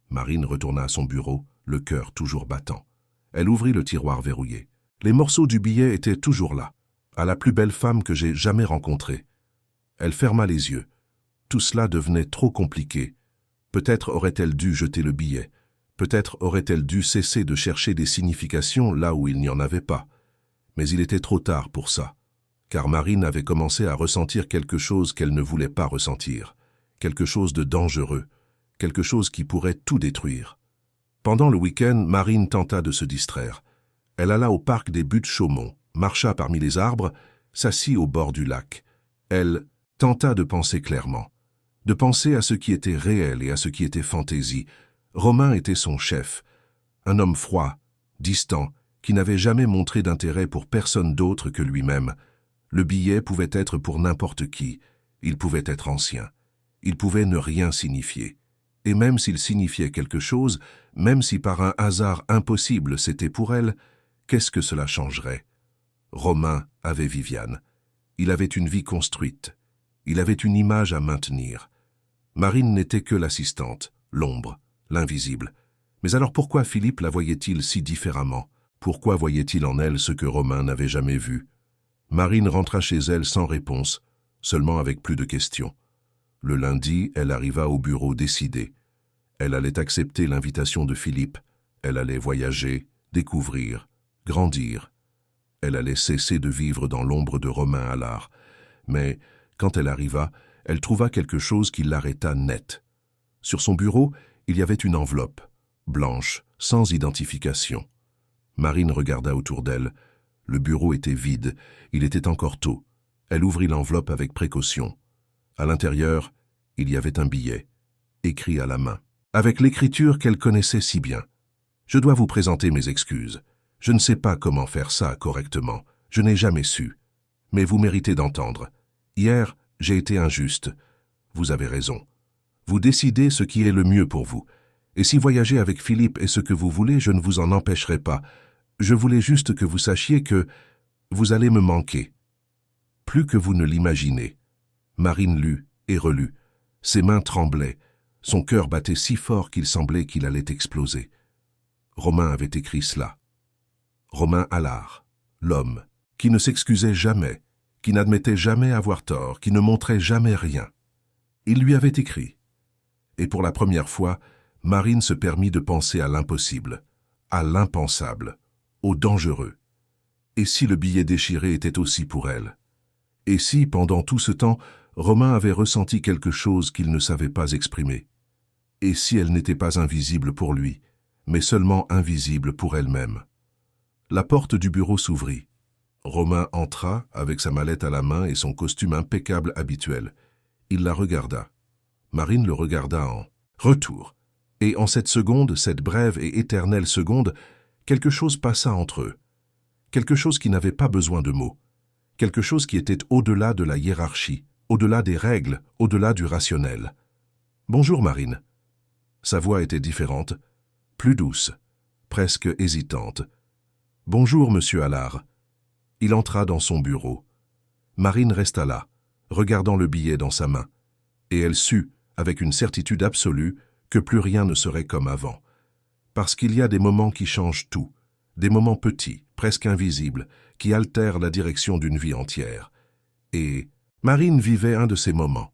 Marine retourna à son bureau, le cœur toujours battant. Elle ouvrit le tiroir verrouillé. Les morceaux du billet étaient toujours là, à la plus belle femme que j'ai jamais rencontrée. Elle ferma les yeux. Tout cela devenait trop compliqué. Peut-être aurait-elle dû jeter le billet. Peut-être aurait-elle dû cesser de chercher des significations là où il n'y en avait pas. Mais il était trop tard pour ça, car Marine avait commencé à ressentir quelque chose qu'elle ne voulait pas ressentir, quelque chose de dangereux, quelque chose qui pourrait tout détruire. Pendant le week-end, Marine tenta de se distraire. Elle alla au parc des Buttes-Chaumont, marcha parmi les arbres, s'assit au bord du lac. Elle tenta de penser clairement, de penser à ce qui était réel et à ce qui était fantaisie. Romain était son chef, un homme froid, distant, qui n'avait jamais montré d'intérêt pour personne d'autre que lui-même. Le billet pouvait être pour n'importe qui. Il pouvait être ancien. Il pouvait ne rien signifier. Et même s'il signifiait quelque chose, même si par un hasard impossible c'était pour elle, qu'est-ce que cela changerait? Romain avait Viviane. Il avait une vie construite. Il avait une image à maintenir. Marine n'était que l'assistante, l'ombre, l'invisible. Mais alors pourquoi Philippe la voyait-il si différemment? Pourquoi voyait-il en elle ce que Romain n'avait jamais vu? Marine rentra chez elle sans réponse, seulement avec plus de questions. Le lundi, elle arriva au bureau décidée. Elle allait accepter l'invitation de Philippe. Elle allait voyager, découvrir, grandir. Elle allait cesser de vivre dans l'ombre de Romain Allard. Mais, quand elle arriva, elle trouva quelque chose qui l'arrêta net. Sur son bureau, il y avait une enveloppe, blanche, sans identification. Marine regarda autour d'elle. Le bureau était vide, il était encore tôt. Elle ouvrit l'enveloppe avec précaution. À l'intérieur, il y avait un billet, écrit à la main, avec l'écriture qu'elle connaissait si bien. « Je dois vous présenter mes excuses. Je ne sais pas comment faire ça correctement. Je n'ai jamais su. Mais vous méritez d'entendre. Hier, j'ai été injuste. Vous avez raison. Vous décidez ce qui est le mieux pour vous. Et si voyager avec Philippe est ce que vous voulez, je ne vous en empêcherai pas. Je voulais juste que vous sachiez que vous allez me manquer. Plus que vous ne l'imaginez. » Marine lut et relut. Ses mains tremblaient. Son cœur battait si fort qu'il semblait qu'il allait exploser. Romain avait écrit cela. Romain Allard, l'homme, qui ne s'excusait jamais, qui n'admettait jamais avoir tort, qui ne montrait jamais rien. Il lui avait écrit. Et pour la première fois, Marine se permit de penser à l'impossible, à l'impensable, au dangereux. Et si le billet déchiré était aussi pour elle? Et si, pendant tout ce temps, Romain avait ressenti quelque chose qu'il ne savait pas exprimer? Et si elle n'était pas invisible pour lui, mais seulement invisible pour elle-même? La porte du bureau s'ouvrit. Romain entra, avec sa mallette à la main et son costume impeccable habituel. Il la regarda. Marine le regarda en retour. Et en cette seconde, cette brève et éternelle seconde, quelque chose passa entre eux. Quelque chose qui n'avait pas besoin de mots. Quelque chose qui était au-delà de la hiérarchie, au-delà des règles, au-delà du rationnel. « Bonjour, Marine. » Sa voix était différente, plus douce, presque hésitante. « Bonjour, monsieur Allard. » Il entra dans son bureau. Marine resta là, regardant le billet dans sa main, et elle sut, avec une certitude absolue, que plus rien ne serait comme avant. Parce qu'il y a des moments qui changent tout, des moments petits, presque invisibles, qui altèrent la direction d'une vie entière. Et Marine vivait un de ces moments,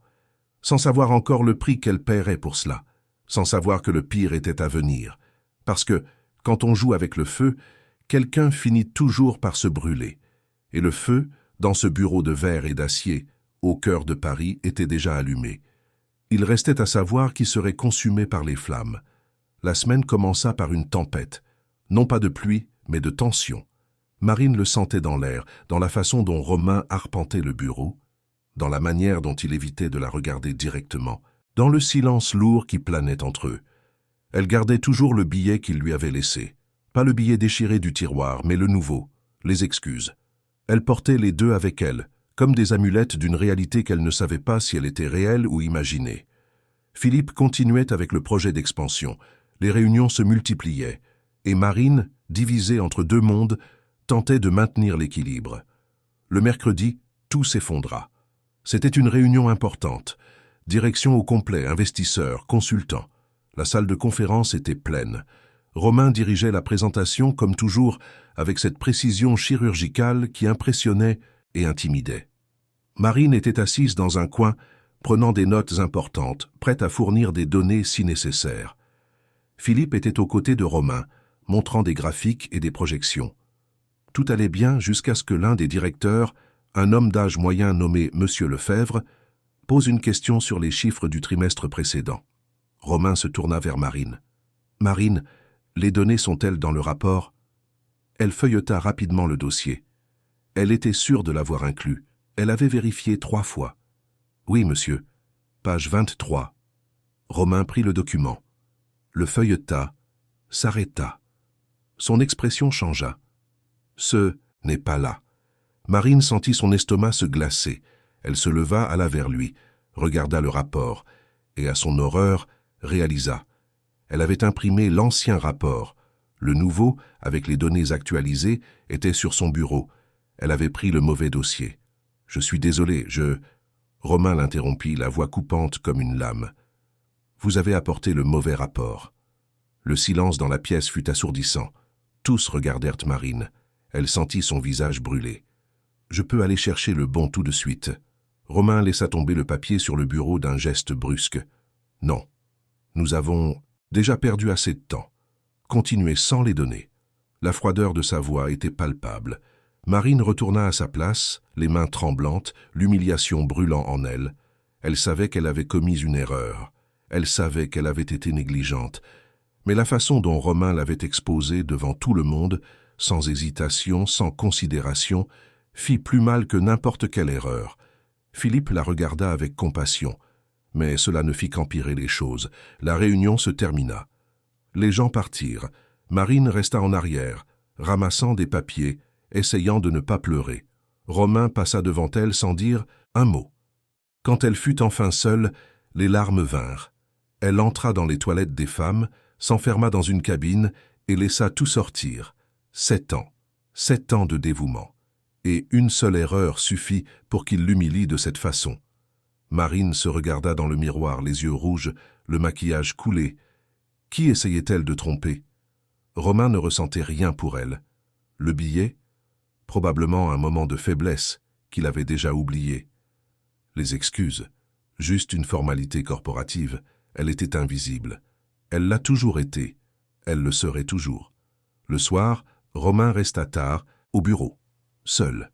sans savoir encore le prix qu'elle paierait pour cela, sans savoir que le pire était à venir, parce que, quand on joue avec le feu, quelqu'un finit toujours par se brûler. Et le feu, dans ce bureau de verre et d'acier, au cœur de Paris, était déjà allumé. Il restait à savoir qui serait consumé par les flammes. La semaine commença par une tempête, non pas de pluie, mais de tension. Marine le sentait dans l'air, dans la façon dont Romain arpentait le bureau, dans la manière dont il évitait de la regarder directement, dans le silence lourd qui planait entre eux. Elle gardait toujours le billet qu'il lui avait laissé. Pas le billet déchiré du tiroir, mais le nouveau, les excuses. Elle portait les deux avec elle, comme des amulettes d'une réalité qu'elle ne savait pas si elle était réelle ou imaginée. Philippe continuait avec le projet d'expansion. Les réunions se multipliaient, et Marine, divisée entre deux mondes, tentait de maintenir l'équilibre. Le mercredi, tout s'effondra. C'était une réunion importante. Direction au complet, investisseurs, consultants. La salle de conférence était pleine. Romain dirigeait la présentation, comme toujours, avec cette précision chirurgicale qui impressionnait et intimidait. Marine était assise dans un coin, prenant des notes importantes, prête à fournir des données si nécessaires. Philippe était aux côtés de Romain, montrant des graphiques et des projections. Tout allait bien jusqu'à ce que l'un des directeurs, un homme d'âge moyen nommé Monsieur Lefebvre, pose une question sur les chiffres du trimestre précédent. Romain se tourna vers Marine. « Marine, les données sont-elles dans le rapport ?» Elle feuilleta rapidement le dossier. Elle était sûre de l'avoir inclus. Elle avait vérifié 3 fois. « Oui, monsieur. Page 23. » Romain prit le document. Le feuilleta, s'arrêta. Son expression changea. « Ce n'est pas là. » Marine sentit son estomac se glacer. Elle se leva, alla vers lui, regarda le rapport, et à son horreur, réalisa. Elle avait imprimé l'ancien rapport. Le nouveau, avec les données actualisées, était sur son bureau. Elle avait pris le mauvais dossier. « Je suis désolé, Romain l'interrompit, la voix coupante comme une lame. « Vous avez apporté le mauvais rapport. » Le silence dans la pièce fut assourdissant. Tous regardèrent Marine. Elle sentit son visage brûler. « Je peux aller chercher le bon tout de suite. » Romain laissa tomber le papier sur le bureau d'un geste brusque. « Non. Nous avons déjà perdu assez de temps. Continuez sans les données. » La froideur de sa voix était palpable. Marine retourna à sa place, les mains tremblantes, l'humiliation brûlant en elle. Elle savait qu'elle avait commis une erreur. Elle savait qu'elle avait été négligente. Mais la façon dont Romain l'avait exposée devant tout le monde, sans hésitation, sans considération, fit plus mal que n'importe quelle erreur. Philippe la regarda avec compassion. Mais cela ne fit qu'empirer les choses. La réunion se termina. Les gens partirent. Marine resta en arrière, ramassant des papiers, essayant de ne pas pleurer. Romain passa devant elle sans dire un mot. Quand elle fut enfin seule, les larmes vinrent. Elle entra dans les toilettes des femmes, s'enferma dans une cabine et laissa tout sortir. 7 ans. 7 ans de dévouement. Et une seule erreur suffit pour qu'il l'humilie de cette façon. Marine se regarda dans le miroir, les yeux rouges, le maquillage coulé. Qui essayait-elle de tromper? Romain ne ressentait rien pour elle. Le billet? Probablement un moment de faiblesse qu'il avait déjà oublié. Les excuses, juste une formalité corporative, elle était invisible. Elle l'a toujours été, elle le serait toujours. Le soir, Romain resta tard, au bureau, seul.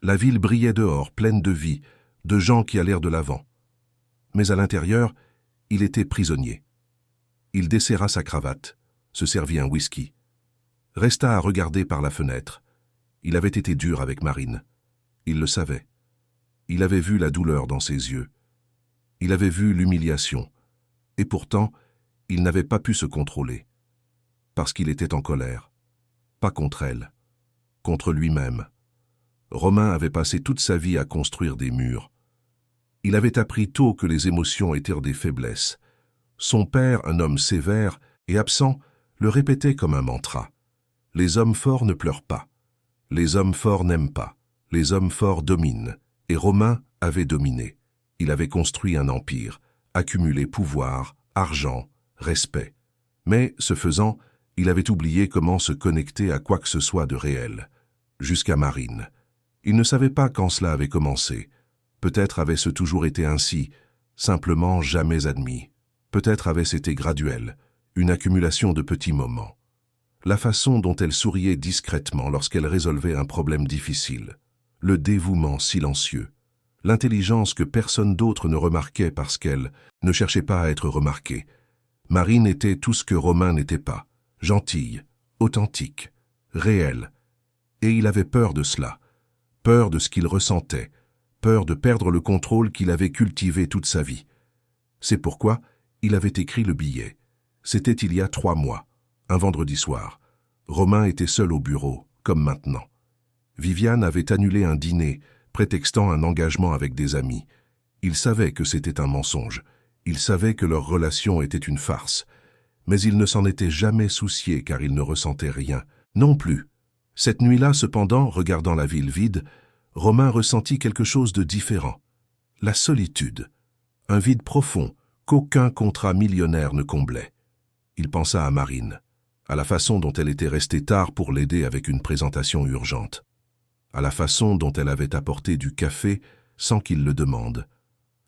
La ville brillait dehors, pleine de vie, de gens qui allèrent de l'avant. Mais à l'intérieur, il était prisonnier. Il desserra sa cravate, se servit un whisky. Resta à regarder par la fenêtre. Il avait été dur avec Marine. Il le savait. Il avait vu la douleur dans ses yeux. Il avait vu l'humiliation. Et pourtant, il n'avait pas pu se contrôler. Parce qu'il était en colère. Pas contre elle. Contre lui-même. Romain avait passé toute sa vie à construire des murs. Il avait appris tôt que les émotions étaient des faiblesses. Son père, un homme sévère et absent, le répétait comme un mantra. Les hommes forts ne pleurent pas. Les hommes forts n'aiment pas. Les hommes forts dominent. Et Romain avait dominé. Il avait construit un empire, accumulé pouvoir, argent, respect. Mais, ce faisant, il avait oublié comment se connecter à quoi que ce soit de réel. Jusqu'à Marine. Il ne savait pas quand cela avait commencé. Peut-être avait-ce toujours été ainsi, simplement jamais admis. Peut-être avait-ce été graduel, une accumulation de petits moments. La façon dont elle souriait discrètement lorsqu'elle résolvait un problème difficile, le dévouement silencieux, l'intelligence que personne d'autre ne remarquait parce qu'elle ne cherchait pas à être remarquée. Marine était tout ce que Romain n'était pas, gentille, authentique, réelle. Et il avait peur de cela, peur de ce qu'il ressentait, peur de perdre le contrôle qu'il avait cultivé toute sa vie. C'est pourquoi il avait écrit le billet. C'était il y a 3 mois. Un vendredi soir. Romain était seul au bureau, comme maintenant. Viviane avait annulé un dîner, prétextant un engagement avec des amis. Il savait que c'était un mensonge. Il savait que leur relation était une farce. Mais il ne s'en était jamais soucié car il ne ressentait rien. Non plus. Cette nuit-là, cependant, regardant la ville vide, Romain ressentit quelque chose de différent. La solitude. Un vide profond qu'aucun contrat millionnaire ne comblait. Il pensa à Marine, à la façon dont elle était restée tard pour l'aider avec une présentation urgente, à la façon dont elle avait apporté du café sans qu'il le demande,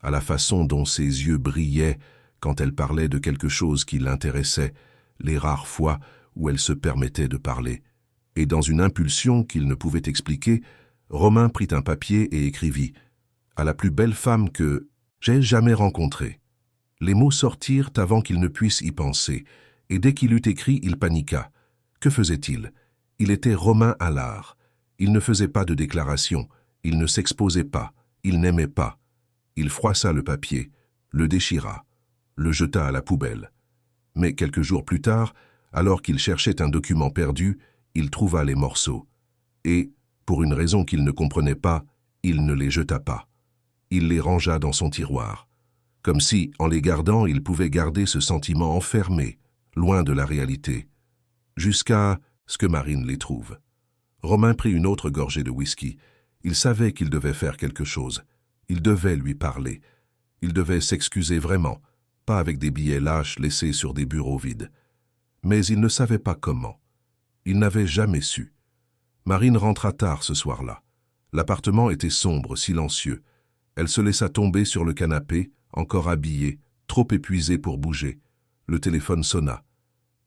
à la façon dont ses yeux brillaient quand elle parlait de quelque chose qui l'intéressait, les rares fois où elle se permettait de parler. Et dans une impulsion qu'il ne pouvait expliquer, Romain prit un papier et écrivit « À la plus belle femme que j'ai jamais rencontrée ». Les mots sortirent avant qu'il ne puisse y penser, et dès qu'il eut écrit, il paniqua. Que faisait-il? Il était Romain Allard. Il ne faisait pas de déclaration, il ne s'exposait pas, il n'aimait pas. Il froissa le papier, le déchira, le jeta à la poubelle. Mais quelques jours plus tard, alors qu'il cherchait un document perdu, il trouva les morceaux. Et, pour une raison qu'il ne comprenait pas, il ne les jeta pas. Il les rangea dans son tiroir, comme si, en les gardant, il pouvait garder ce sentiment enfermé, loin de la réalité, jusqu'à ce que Marine les trouve. Romain prit une autre gorgée de whisky. Il savait qu'il devait faire quelque chose. Il devait lui parler. Il devait s'excuser vraiment, pas avec des billets lâches laissés sur des bureaux vides. Mais il ne savait pas comment. Il n'avait jamais su. Marine rentra tard ce soir-là. L'appartement était sombre, silencieux. Elle se laissa tomber sur le canapé, encore habillée, trop épuisée pour bouger. Le téléphone sonna.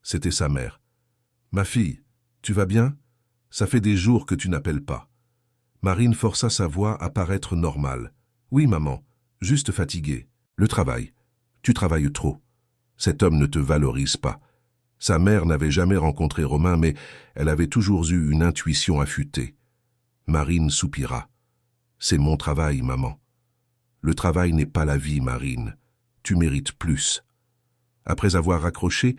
C'était sa mère. « Ma fille, tu vas bien? Ça fait des jours que tu n'appelles pas. » Marine força sa voix à paraître normale. « Oui, maman, juste fatiguée. Le travail. Tu travailles trop. Cet homme ne te valorise pas. » Sa mère n'avait jamais rencontré Romain, mais elle avait toujours eu une intuition affûtée. Marine soupira. « C'est mon travail, maman. » « Le travail n'est pas la vie, Marine. Tu mérites plus. » Après avoir raccroché,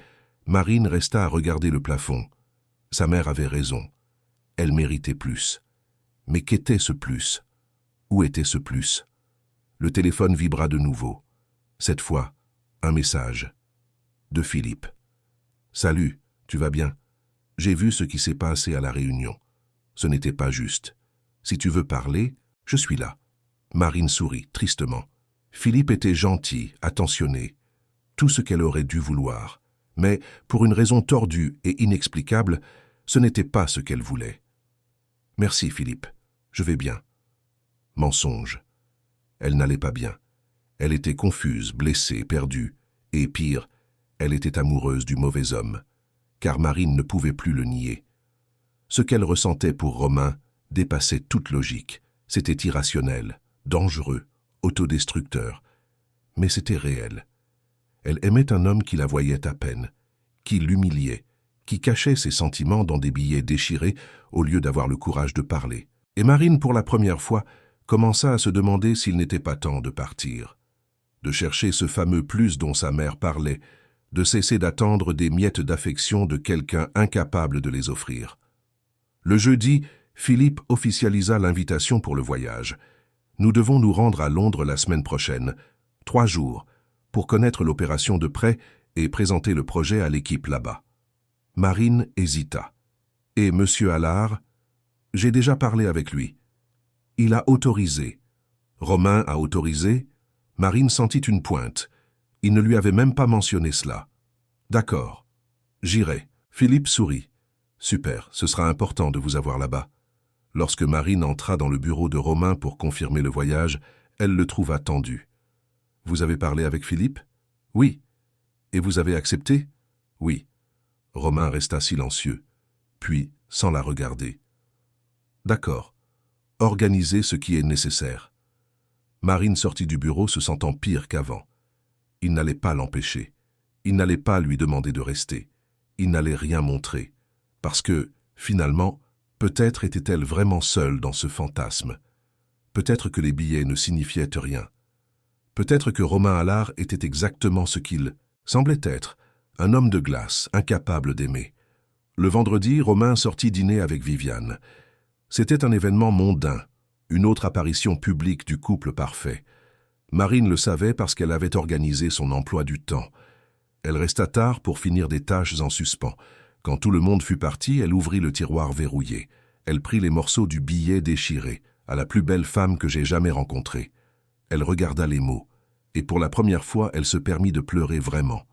Marine resta à regarder le plafond. Sa mère avait raison. Elle méritait plus. Mais qu'était ce plus? Où était ce plus? Le téléphone vibra de nouveau. Cette fois, un message. De Philippe. « Salut, tu vas bien? J'ai vu ce qui s'est passé à la réunion. Ce n'était pas juste. Si tu veux parler, je suis là. » Marine sourit tristement. Philippe était gentil, attentionné. Tout ce qu'elle aurait dû vouloir. Mais, pour une raison tordue et inexplicable, ce n'était pas ce qu'elle voulait. « Merci, Philippe. Je vais bien. » Mensonge. Elle n'allait pas bien. Elle était confuse, blessée, perdue. Et pire, elle était amoureuse du mauvais homme. Car Marine ne pouvait plus le nier. Ce qu'elle ressentait pour Romain dépassait toute logique. C'était irrationnel, dangereux, autodestructeur. Mais c'était réel. Elle aimait un homme qui la voyait à peine, qui l'humiliait, qui cachait ses sentiments dans des billets déchirés au lieu d'avoir le courage de parler. Et Marine, pour la première fois, commença à se demander s'il n'était pas temps de partir, de chercher ce fameux plus dont sa mère parlait, de cesser d'attendre des miettes d'affection de quelqu'un incapable de les offrir. Le jeudi, Philippe officialisa l'invitation pour le voyage. Nous devons nous rendre à Londres la semaine prochaine, 3 jours, pour connaître l'opération de près et présenter le projet à l'équipe là-bas. Marine hésita. Et M. Allard? J'ai déjà parlé avec lui. Il a autorisé. Romain a autorisé. Marine sentit une pointe. Il ne lui avait même pas mentionné cela. D'accord. J'irai. Philippe sourit. Super, ce sera important de vous avoir là-bas. Lorsque Marine entra dans le bureau de Romain pour confirmer le voyage, elle le trouva tendu. « Vous avez parlé avec Philippe? »« Oui. »« Et vous avez accepté? »« Oui. » Romain resta silencieux, puis sans la regarder. « D'accord. Organisez ce qui est nécessaire. » Marine sortit du bureau se sentant pire qu'avant. Il n'allait pas l'empêcher. Il n'allait pas lui demander de rester. Il n'allait rien montrer. Parce que, finalement, peut-être était-elle vraiment seule dans ce fantasme. Peut-être que les billets ne signifiaient rien. Peut-être que Romain Allard était exactement ce qu'il semblait être, un homme de glace, incapable d'aimer. Le vendredi, Romain sortit dîner avec Viviane. C'était un événement mondain, une autre apparition publique du couple parfait. Marine le savait parce qu'elle avait organisé son emploi du temps. Elle resta tard pour finir des tâches en suspens. Quand tout le monde fut parti, elle ouvrit le tiroir verrouillé. Elle prit les morceaux du billet déchiré, à la plus belle femme que j'ai jamais rencontrée. Elle regarda les mots, et pour la première fois, elle se permit de pleurer vraiment.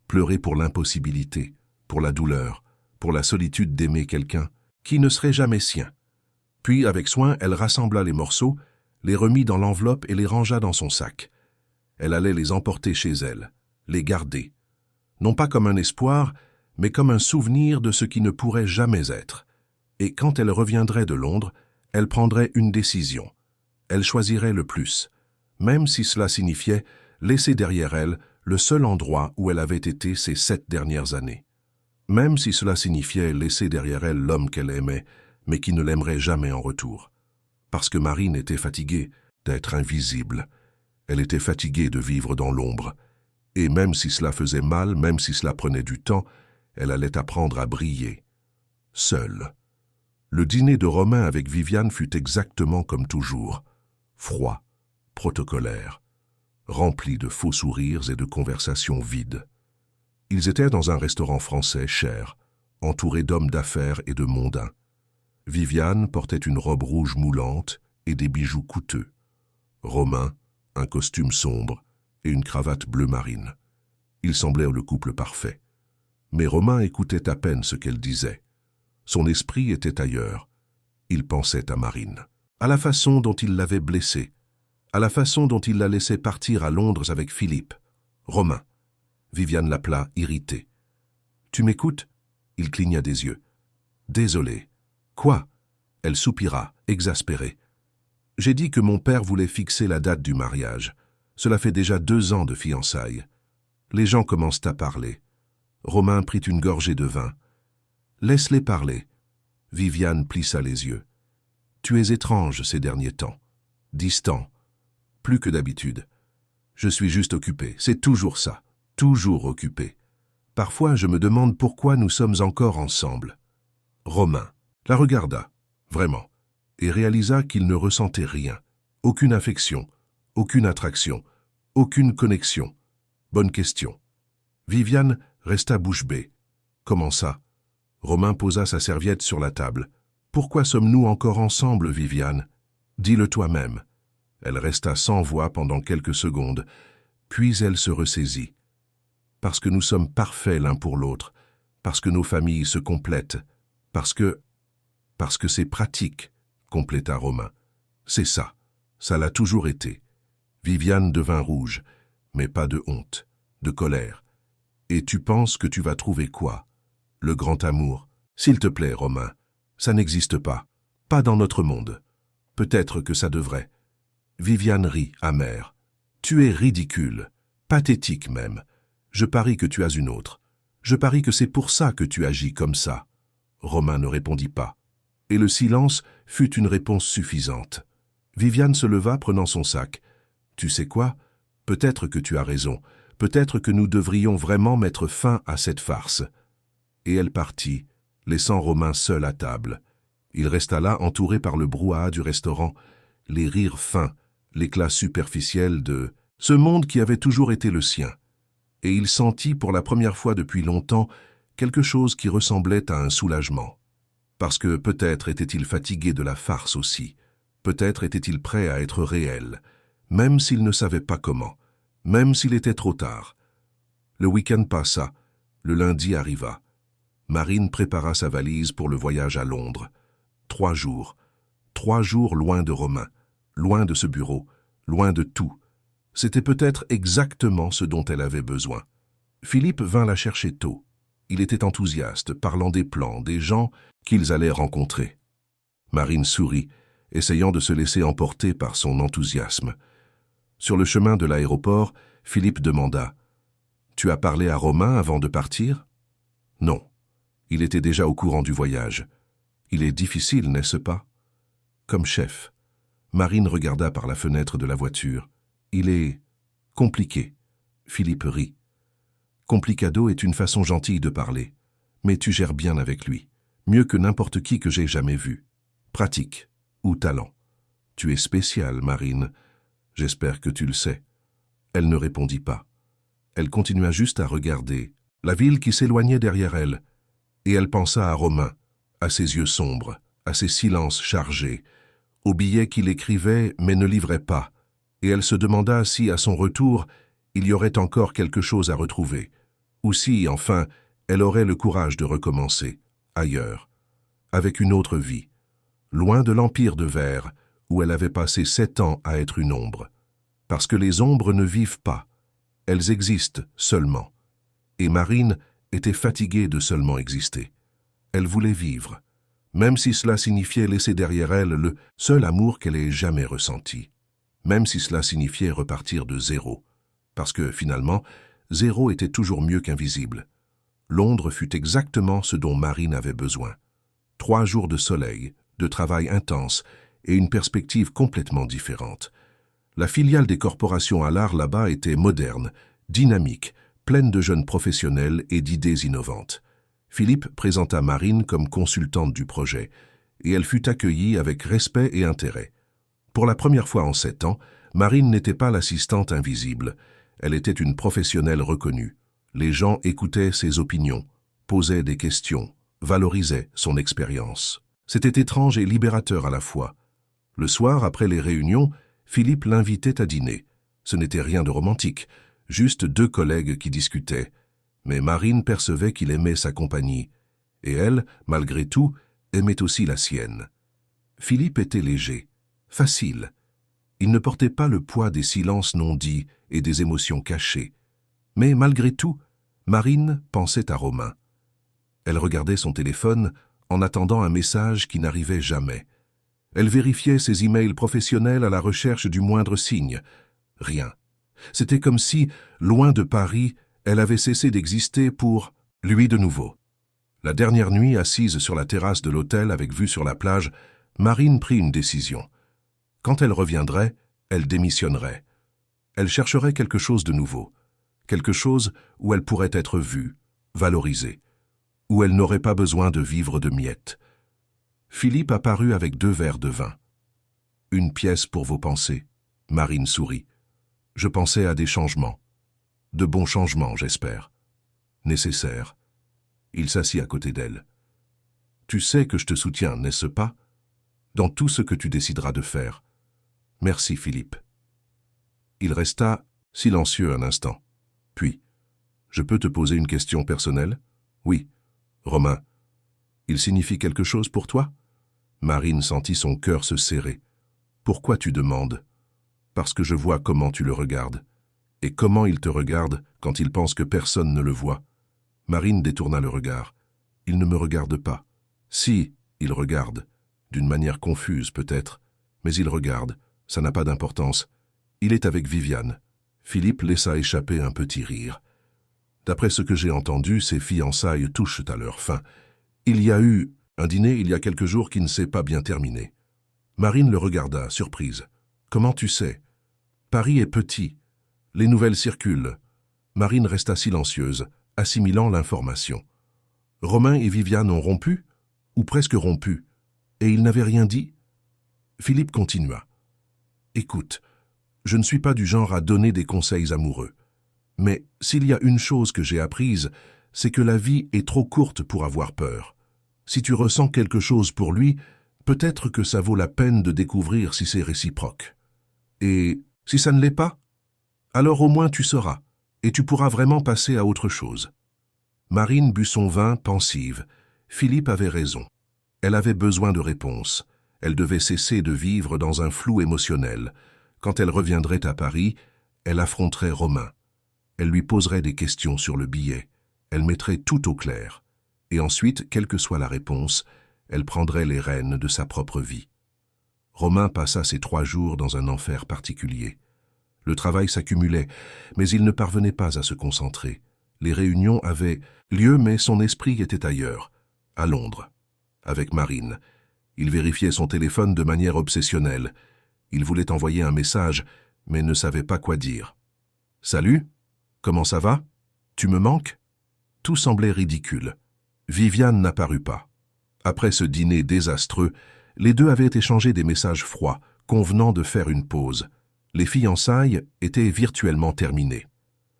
Pleurer pour l'impossibilité, pour la douleur, pour la solitude d'aimer quelqu'un qui ne serait jamais sien. Puis, avec soin, elle rassembla les morceaux, les remit dans l'enveloppe et les rangea dans son sac. Elle allait les emporter chez elle, les garder. Non pas comme un espoir, mais comme un souvenir de ce qui ne pourrait jamais être. Et quand elle reviendrait de Londres, elle prendrait une décision. Elle choisirait le plus, même si cela signifiait laisser derrière elle le seul endroit où elle avait été ces 7 dernières années. Même si cela signifiait laisser derrière elle l'homme qu'elle aimait, mais qui ne l'aimerait jamais en retour. Parce que Marine était fatiguée d'être invisible. Elle était fatiguée de vivre dans l'ombre. Et même si cela faisait mal, même si cela prenait du temps, elle allait apprendre à briller. Seule. Le dîner de Romain avec Viviane fut exactement comme toujours. Froid, protocolaire, rempli de faux sourires et de conversations vides. Ils étaient dans un restaurant français cher, entouré d'hommes d'affaires et de mondains. Viviane portait une robe rouge moulante et des bijoux coûteux. Romain, un costume sombre et une cravate bleu marine. Ils semblaient le couple parfait. Mais Romain écoutait à peine ce qu'elle disait. Son esprit était ailleurs. Il pensait à Marine, à la façon dont il l'avait blessée, à la façon dont il la laissait partir à Londres avec Philippe. Romain. Viviane l'appela, irritée. « Tu m'écoutes » Il cligna des yeux. « Désolé. »« Quoi » Elle soupira, exaspérée. « J'ai dit que mon père voulait fixer la date du mariage. Cela fait déjà 2 ans de fiançailles. Les gens commencent à parler. » Romain prit une gorgée de vin. « Laisse-les parler. » Viviane plissa les yeux. « Tu es étrange ces derniers temps. Distant. Plus que d'habitude. Je suis juste occupé. C'est toujours ça. Toujours occupé. Parfois, je me demande pourquoi nous sommes encore ensemble. » Romain la regarda, vraiment, et réalisa qu'il ne ressentait rien. Aucune affection, aucune attraction, aucune connexion. Bonne question. Viviane resta bouche bée. Comment ça? Romain posa sa serviette sur la table. Pourquoi sommes-nous encore ensemble, Viviane? Dis-le toi-même. Elle resta sans voix pendant quelques secondes, puis elle se ressaisit. Parce que nous sommes parfaits l'un pour l'autre, parce que nos familles se complètent, parce que c'est pratique, compléta Romain. C'est ça, ça l'a toujours été. Viviane devint rouge, mais pas de honte, de colère. Et tu penses que tu vas trouver quoi? Le grand amour? S'il te plaît, Romain, ça n'existe pas. Pas dans notre monde. Peut-être que ça devrait. Viviane rit, amère. Tu es ridicule, pathétique même. Je parie que tu as une autre. Je parie que c'est pour ça que tu agis comme ça. Romain ne répondit pas. Et le silence fut une réponse suffisante. Viviane se leva prenant son sac. Tu sais quoi? Peut-être que tu as raison. Peut-être que nous devrions vraiment mettre fin à cette farce. Et elle partit, laissant Romain seul à table. Il resta là, entouré par le brouhaha du restaurant, les rires fins, l'éclat superficiel de ce monde qui avait toujours été le sien. Et il sentit pour la première fois depuis longtemps quelque chose qui ressemblait à un soulagement. Parce que peut-être était-il fatigué de la farce aussi, peut-être était-il prêt à être réel, même s'il ne savait pas comment, même s'il était trop tard. Le week-end passa, le lundi arriva. Marine prépara sa valise pour le voyage à Londres. 3 jours. 3 jours loin de Romain, loin de ce bureau, loin de tout. C'était peut-être exactement ce dont elle avait besoin. Philippe vint la chercher tôt. Il était enthousiaste, parlant des plans, des gens qu'ils allaient rencontrer. Marine sourit, essayant de se laisser emporter par son enthousiasme. Sur le chemin de l'aéroport, Philippe demanda « Tu as parlé à Romain avant de partir ?» Non. Il était déjà au courant du voyage. Il est difficile, n'est-ce pas? Comme chef. Marine regarda par la fenêtre de la voiture. Il est compliqué. Philippe rit. Complicado est une façon gentille de parler, mais tu gères bien avec lui, mieux que n'importe qui que j'ai jamais vu. Pratique ou talent. Tu es spéciale, Marine. J'espère que tu le sais. Elle ne répondit pas. Elle continua juste à regarder, la ville qui s'éloignait derrière elle, et elle pensa à Romain, à ses yeux sombres, à ses silences chargés, aux billets qu'il écrivait mais ne livrait pas, et elle se demanda si, à son retour, il y aurait encore quelque chose à retrouver, ou si, enfin, elle aurait le courage de recommencer, ailleurs, avec une autre vie, loin de l'empire de verre, où elle avait passé 7 ans à être une ombre. Parce que les ombres ne vivent pas, elles existent seulement. Et Marine était fatiguée de seulement exister. Elle voulait vivre, même si cela signifiait laisser derrière elle le seul amour qu'elle ait jamais ressenti, même si cela signifiait repartir de zéro, parce que, finalement, zéro était toujours mieux qu'invisible. Londres fut exactement ce dont Marine avait besoin. 3 jours de soleil, de travail intense et une perspective complètement différente. La filiale des corporations à l'art là-bas était moderne, dynamique, pleine de jeunes professionnels et d'idées innovantes. Philippe présenta Marine comme consultante du projet, et elle fut accueillie avec respect et intérêt. Pour la première fois en 7 ans, Marine n'était pas l'assistante invisible. Elle était une professionnelle reconnue. Les gens écoutaient ses opinions, posaient des questions, valorisaient son expérience. C'était étrange et libérateur à la fois. Le soir, après les réunions, Philippe l'invitait à dîner. Ce n'était rien de romantique, juste 2 collègues qui discutaient. Mais Marine percevait qu'il aimait sa compagnie. Et elle, malgré tout, aimait aussi la sienne. Philippe était léger, facile. Il ne portait pas le poids des silences non dits et des émotions cachées. Mais malgré tout, Marine pensait à Romain. Elle regardait son téléphone en attendant un message qui n'arrivait jamais. Elle vérifiait ses emails professionnels à la recherche du moindre signe. Rien. C'était comme si, loin de Paris, elle avait cessé d'exister pour lui de nouveau. La dernière nuit, assise sur la terrasse de l'hôtel avec vue sur la plage, Marine prit une décision. Quand elle reviendrait, elle démissionnerait. Elle chercherait quelque chose de nouveau, quelque chose où elle pourrait être vue, valorisée, où elle n'aurait pas besoin de vivre de miettes. Philippe apparut avec 2 verres de vin. « Une pièce pour vos pensées. » Marine sourit. « Je pensais à des changements. De bons changements, j'espère. Nécessaires. » Il s'assit à côté d'elle. « Tu sais que je te soutiens, n'est-ce pas? Dans tout ce que tu décideras de faire. Merci, Philippe. » Il resta silencieux un instant. Puis, « Je peux te poser une question personnelle? »« Oui. »« Romain, il signifie quelque chose pour toi ?» Marine sentit son cœur se serrer. « Pourquoi tu demandes ?»« Parce que je vois comment tu le regardes. Et comment il te regarde quand il pense que personne ne le voit. » Marine détourna le regard. « Il ne me regarde pas. Si, il regarde. D'une manière confuse peut-être. Mais il regarde. Ça n'a pas d'importance. Il est avec Viviane. » Philippe laissa échapper un petit rire. « D'après ce que j'ai entendu, ces fiançailles touchent à leur fin. Il y a eu un dîner il y a quelques jours qui ne s'est pas bien terminé. » Marine le regarda, surprise. « Comment tu sais? Paris est petit. Les nouvelles circulent. » Marine resta silencieuse, assimilant l'information. Romain et Viviane ont rompu? Ou presque rompu? Et ils n'avaient rien dit? Philippe continua. « Écoute, je ne suis pas du genre à donner des conseils amoureux. Mais s'il y a une chose que j'ai apprise, c'est que la vie est trop courte pour avoir peur. Si tu ressens quelque chose pour lui, peut-être que ça vaut la peine de découvrir si c'est réciproque. Et si ça ne l'est pas, alors au moins tu sauras, et tu pourras vraiment passer à autre chose. » Marine but son vin, pensive. Philippe avait raison. Elle avait besoin de réponses. Elle devait cesser de vivre dans un flou émotionnel. Quand elle reviendrait à Paris, elle affronterait Romain. Elle lui poserait des questions sur le billet. Elle mettrait tout au clair. Et ensuite, quelle que soit la réponse, elle prendrait les rênes de sa propre vie. Romain passa ces 3 jours dans un enfer particulier. Le travail s'accumulait, mais il ne parvenait pas à se concentrer. Les réunions avaient lieu, mais son esprit était ailleurs, à Londres, avec Marine. Il vérifiait son téléphone de manière obsessionnelle. Il voulait envoyer un message, mais ne savait pas quoi dire. « Salut, comment ça va? Tu me manques ?» Tout semblait ridicule. Viviane n'apparut pas. Après ce dîner désastreux, les 2 avaient échangé des messages froids, convenant de faire une pause. Les fiançailles étaient virtuellement terminées.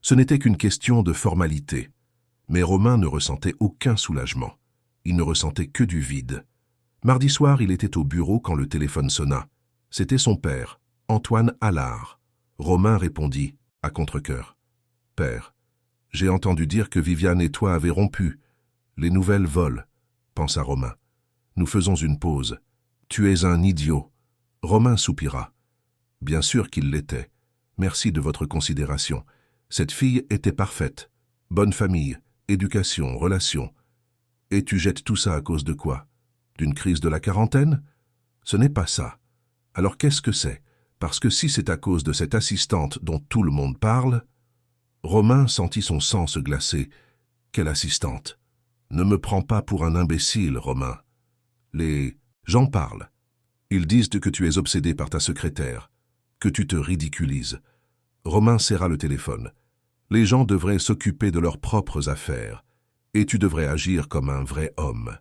Ce n'était qu'une question de formalité. Mais Romain ne ressentait aucun soulagement. Il ne ressentait que du vide. Mardi soir, il était au bureau quand le téléphone sonna. C'était son père, Antoine Allard. Romain répondit, à contre-cœur. « Père, j'ai entendu dire que Viviane et toi avez rompu. Les nouvelles volent, » pensa Romain. « Nous faisons une pause. Tu es un idiot. » Romain soupira. « Bien sûr qu'il l'était. Merci de votre considération. Cette fille était parfaite. Bonne famille, éducation, relations. Et tu jettes tout ça à cause de quoi? D'une crise de la quarantaine? Ce n'est pas ça. Alors qu'est-ce que c'est? Parce que si c'est à cause de cette assistante dont tout le monde parle... » Romain sentit son sang se glacer. « Quelle assistante? Ne me prends pas pour un imbécile, Romain. Les gens parlent. Ils disent que tu es obsédé par ta secrétaire, que tu te ridiculises. » Romain serra le téléphone. « Les gens devraient s'occuper de leurs propres affaires, et tu devrais agir comme un vrai homme.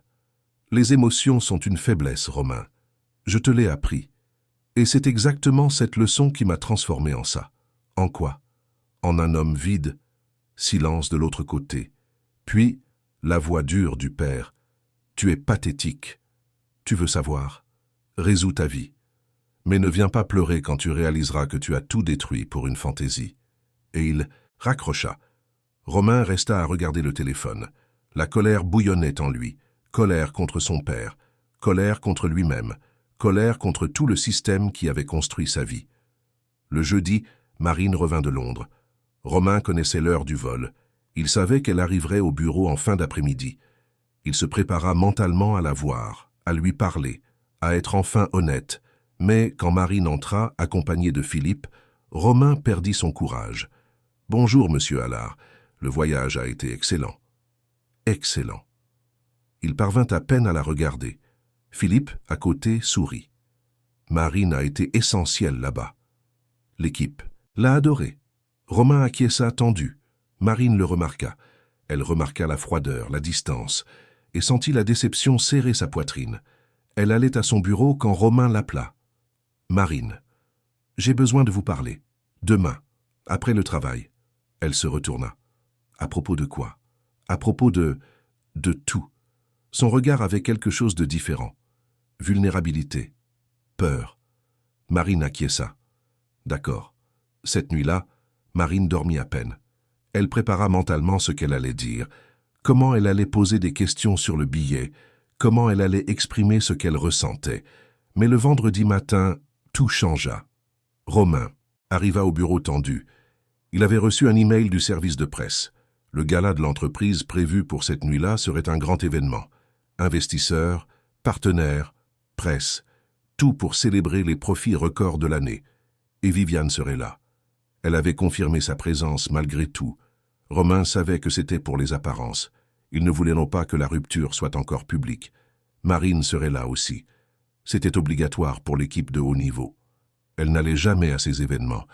Les émotions sont une faiblesse, Romain. Je te l'ai appris. Et c'est exactement cette leçon qui m'a transformé en ça. En quoi? En un homme vide, silence de l'autre côté. Puis, la voix dure du père. Tu es pathétique. Tu veux savoir? Résous ta vie. Mais ne viens pas pleurer quand tu réaliseras que tu as tout détruit pour une fantaisie. Et il raccrocha. Romain resta à regarder le téléphone. La colère bouillonnait en lui. Colère contre son père. Colère contre lui-même. Colère contre tout le système qui avait construit sa vie. Le jeudi, Marine revint de Londres. Romain connaissait l'heure du vol. Il savait qu'elle arriverait au bureau en fin d'après-midi. Il se prépara mentalement à la voir, à lui parler, à être enfin honnête. Mais quand Marine entra, accompagnée de Philippe, Romain perdit son courage. « Bonjour, monsieur Allard. Le voyage a été excellent. » Excellent. Il parvint à peine à la regarder. Philippe, à côté, sourit. Marine a été essentielle là-bas. L'équipe l'a adoré. Romain acquiesça tendu. Marine le remarqua. Elle remarqua la froideur, la distance, et sentit la déception serrer sa poitrine. Elle allait à son bureau quand Romain l'appela. « Marine, j'ai besoin de vous parler. Demain, après le travail. » Elle se retourna. À propos de quoi? À propos de tout. Son regard avait quelque chose de différent. Vulnérabilité. Peur. Marine acquiesça. D'accord. Cette nuit-là, Marine dormit à peine. Elle prépara mentalement ce qu'elle allait dire, comment elle allait poser des questions sur le billet, comment elle allait exprimer ce qu'elle ressentait. Mais le vendredi matin, tout changea. Romain arriva au bureau tendu. Il avait reçu un email du service de presse. Le gala de l'entreprise prévu pour cette nuit-là serait un grand événement. Investisseurs, partenaires, presse, tout pour célébrer les profits records de l'année. Et Viviane serait là. Elle avait confirmé sa présence malgré tout. Romain savait que c'était pour les apparences. Il ne voulait non pas que la rupture soit encore publique. Marine serait là aussi. C'était obligatoire pour l'équipe de haut niveau. Elle n'allait jamais à ces événements,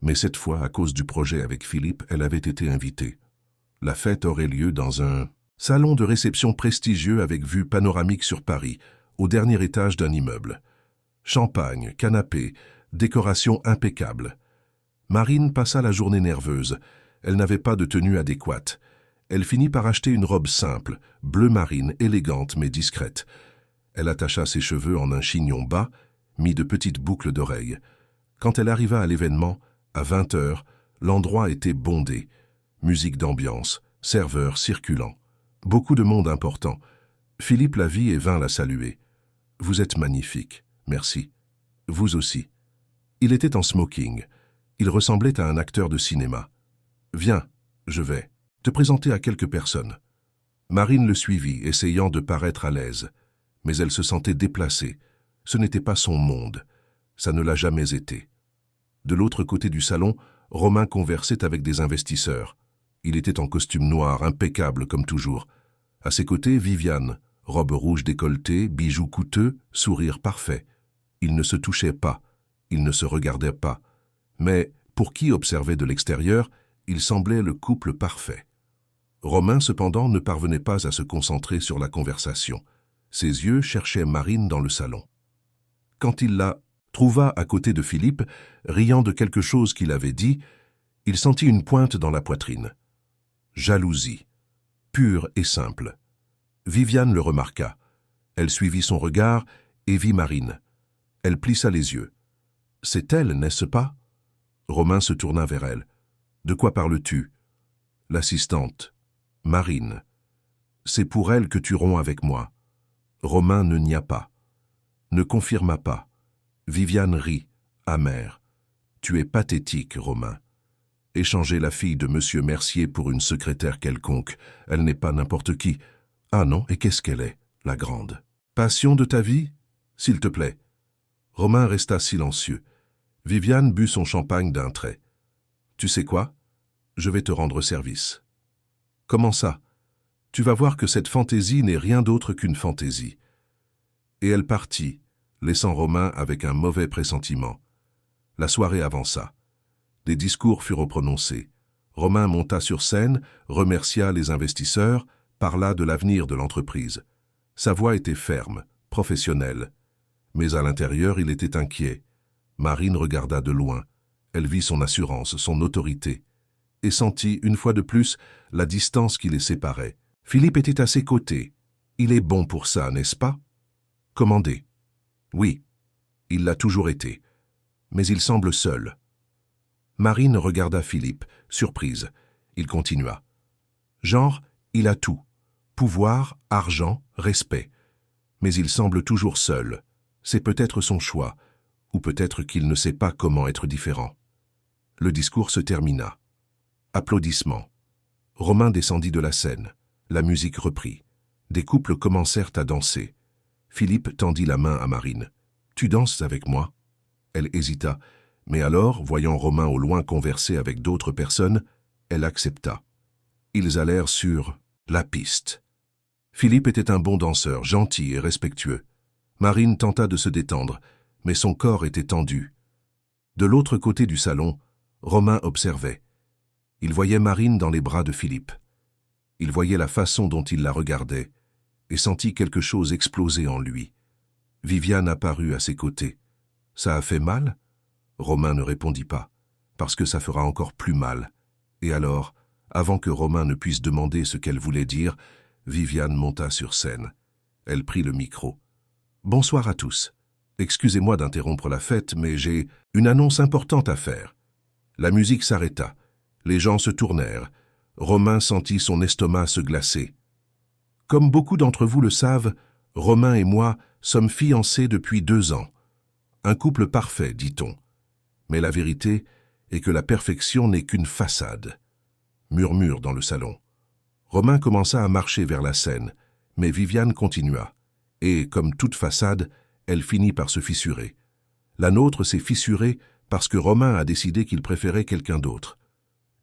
mais cette fois, à cause du projet avec Philippe, elle avait été invitée. La fête aurait lieu dans un salon de réception prestigieux avec vue panoramique sur Paris, au dernier étage d'un immeuble. Champagne, canapé, décoration impeccable. Marine passa la journée nerveuse. Elle n'avait pas de tenue adéquate. Elle finit par acheter une robe simple, bleu marine, élégante mais discrète. Elle attacha ses cheveux en un chignon bas, mit de petites boucles d'oreilles. Quand elle arriva à l'événement, à 20h, l'endroit était bondé. Musique d'ambiance, serveurs circulant. Beaucoup de monde important. Philippe la vit et vint la saluer. « Vous êtes magnifique, merci. Vous aussi. » Il était en smoking. Il ressemblait à un acteur de cinéma. « Viens, je vais te présenter à quelques personnes. » Marine le suivit, essayant de paraître à l'aise. Mais elle se sentait déplacée. Ce n'était pas son monde. Ça ne l'a jamais été. De l'autre côté du salon, Romain conversait avec des investisseurs. Il était en costume noir, impeccable comme toujours. À ses côtés, Viviane, robe rouge décolletée, bijoux coûteux, sourire parfait. Ils ne se touchaient pas, ils ne se regardaient pas. Mais, pour qui observait de l'extérieur, il semblait le couple parfait. Romain, cependant, ne parvenait pas à se concentrer sur la conversation. Ses yeux cherchaient Marine dans le salon. Quand il la trouva à côté de Philippe, riant de quelque chose qu'il avait dit, il sentit une pointe dans la poitrine. Jalousie, pure et simple. Viviane le remarqua. Elle suivit son regard et vit Marine. Elle plissa les yeux. « C'est elle, n'est-ce pas ?» Romain se tourna vers elle. « De quoi parles-tu » L'assistante. « Marine. C'est pour elle que tu romps avec moi. » Romain ne nia pas. Ne confirma pas. Viviane rit, amère. « Tu es pathétique, Romain. Échanger la fille de Monsieur Mercier pour une secrétaire quelconque, elle n'est pas n'importe qui. Ah non, et qu'est-ce qu'elle est, la grande? Passion de ta vie? S'il te plaît. » Romain resta silencieux. Viviane but son champagne d'un trait. « Tu sais quoi? Je vais te rendre service. »« Comment ça? Tu vas voir que cette fantaisie n'est rien d'autre qu'une fantaisie. » Et elle partit, laissant Romain avec un mauvais pressentiment. La soirée avança. Des discours furent prononcés. Romain monta sur scène, remercia les investisseurs, parla de l'avenir de l'entreprise. Sa voix était ferme, professionnelle. Mais à l'intérieur, il était inquiet. Marine regarda de loin. Elle vit son assurance, son autorité, et sentit, une fois de plus, la distance qui les séparait. Philippe était à ses côtés. Il est bon pour ça, n'est-ce pas? Commandez. Oui, il l'a toujours été. Mais il semble seul. Marine regarda Philippe, surprise. Il continua. Genre, il a tout. Pouvoir, argent, respect. Mais il semble toujours seul. C'est peut-être son choix, ou peut-être qu'il ne sait pas comment être différent. Le discours se termina. Applaudissements. Romain descendit de la scène. La musique reprit. Des couples commencèrent à danser. Philippe tendit la main à Marine. « Tu danses avec moi ?» Elle hésita, mais alors, voyant Romain au loin converser avec d'autres personnes, elle accepta. Ils allèrent sur la piste. Philippe était un bon danseur, gentil et respectueux. Marine tenta de se détendre, mais son corps était tendu. De l'autre côté du salon, Romain observait. Il voyait Marine dans les bras de Philippe. Il voyait la façon dont il la regardait et sentit quelque chose exploser en lui. Viviane apparut à ses côtés. « Ça a fait mal ?» Romain ne répondit pas, parce que ça fera encore plus mal. Et alors, avant que Romain ne puisse demander ce qu'elle voulait dire, Viviane monta sur scène. Elle prit le micro. « Bonsoir à tous. Excusez-moi d'interrompre la fête, mais j'ai une annonce importante à faire. » La musique s'arrêta. Les gens se tournèrent. Romain sentit son estomac se glacer. Comme beaucoup d'entre vous le savent, Romain et moi sommes fiancés depuis 2 ans. Un couple parfait, dit-on. Mais la vérité est que la perfection n'est qu'une façade. Murmure dans le salon. Romain commença à marcher vers la scène, mais Viviane continua. Et, comme toute façade, elle finit par se fissurer. La nôtre s'est fissurée parce que Romain a décidé qu'il préférait quelqu'un d'autre.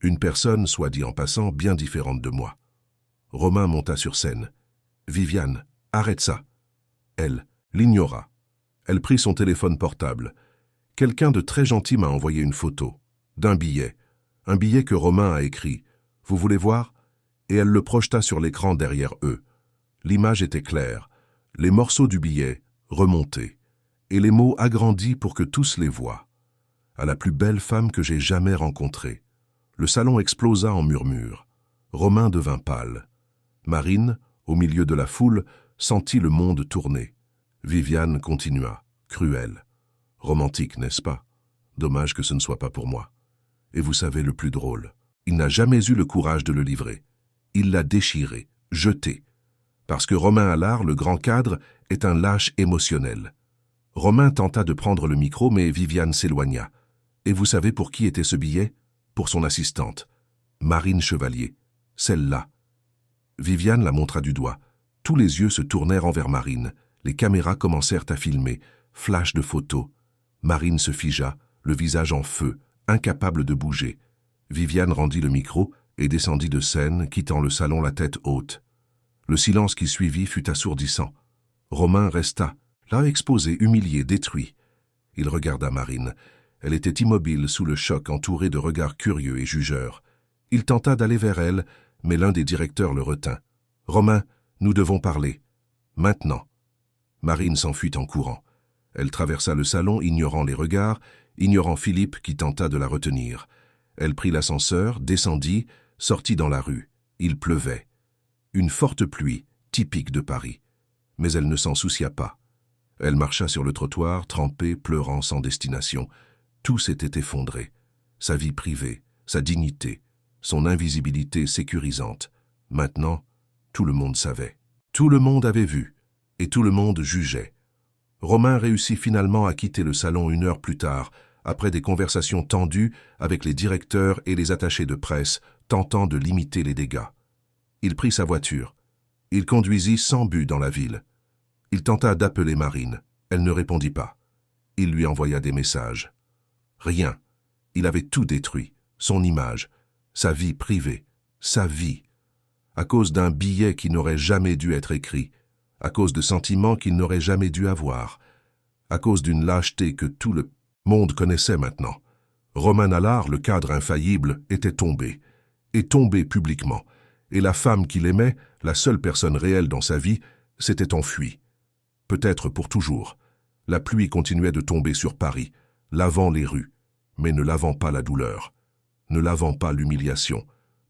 Une personne, soit dit en passant, bien différente de moi. Romain monta sur scène. « Viviane, arrête ça !» Elle l'ignora. Elle prit son téléphone portable. Quelqu'un de très gentil m'a envoyé une photo. D'un billet. Un billet que Romain a écrit. « Vous voulez voir ?» Et elle le projeta sur l'écran derrière eux. L'image était claire. Les morceaux du billet remontés. Et les mots agrandis pour que tous les voient. « À la plus belle femme que j'ai jamais rencontrée. » Le salon explosa en murmures. Romain devint pâle. Marine, au milieu de la foule, sentit le monde tourner. Viviane continua, cruelle. Romantique, n'est-ce pas? Dommage que ce ne soit pas pour moi. Et vous savez le plus drôle, il n'a jamais eu le courage de le livrer. Il l'a déchiré, jeté. Parce que Romain Allard, le grand cadre, est un lâche émotionnel. Romain tenta de prendre le micro, mais Viviane s'éloigna. Et vous savez pour qui était ce billet? Pour son assistante, Marine Chevalier, celle-là. Viviane la montra du doigt. Tous les yeux se tournèrent envers Marine. Les caméras commencèrent à filmer. Flash de photos. Marine se figea, le visage en feu, incapable de bouger. Viviane rendit le micro et descendit de scène, quittant le salon la tête haute. Le silence qui suivit fut assourdissant. Romain resta, là exposé, humilié, détruit. Il regarda Marine. Elle était immobile sous le choc, entourée de regards curieux et jugeurs. Il tenta d'aller vers elle, mais l'un des directeurs le retint. « Romain, nous devons parler. Maintenant. » Marine s'enfuit en courant. Elle traversa le salon, ignorant les regards, ignorant Philippe qui tenta de la retenir. Elle prit l'ascenseur, descendit, sortit dans la rue. Il pleuvait. Une forte pluie, typique de Paris. Mais elle ne s'en soucia pas. Elle marcha sur le trottoir, trempée, pleurant sans destination. Tout s'était effondré. Sa vie privée, sa dignité, son invisibilité sécurisante. Maintenant, tout le monde savait. Tout le monde avait vu, et tout le monde jugeait. Romain réussit finalement à quitter le salon 1 heure plus tard, après des conversations tendues avec les directeurs et les attachés de presse, tentant de limiter les dégâts. Il prit sa voiture. Il conduisit sans but dans la ville. Il tenta d'appeler Marine. Elle ne répondit pas. Il lui envoya des messages. Rien. Il avait tout détruit. Son image, sa vie privée, sa vie. À cause d'un billet qui n'aurait jamais dû être écrit, à cause de sentiments qu'il n'aurait jamais dû avoir, à cause d'une lâcheté que tout le monde connaissait maintenant. Romain Allard, le cadre infaillible, était tombé, et tombé publiquement, et la femme qu'il aimait, la seule personne réelle dans sa vie, s'était enfuie. Peut-être pour toujours. La pluie continuait de tomber sur Paris. lavant les rues, mais ne lavant pas la douleur, ne lavant pas l'humiliation,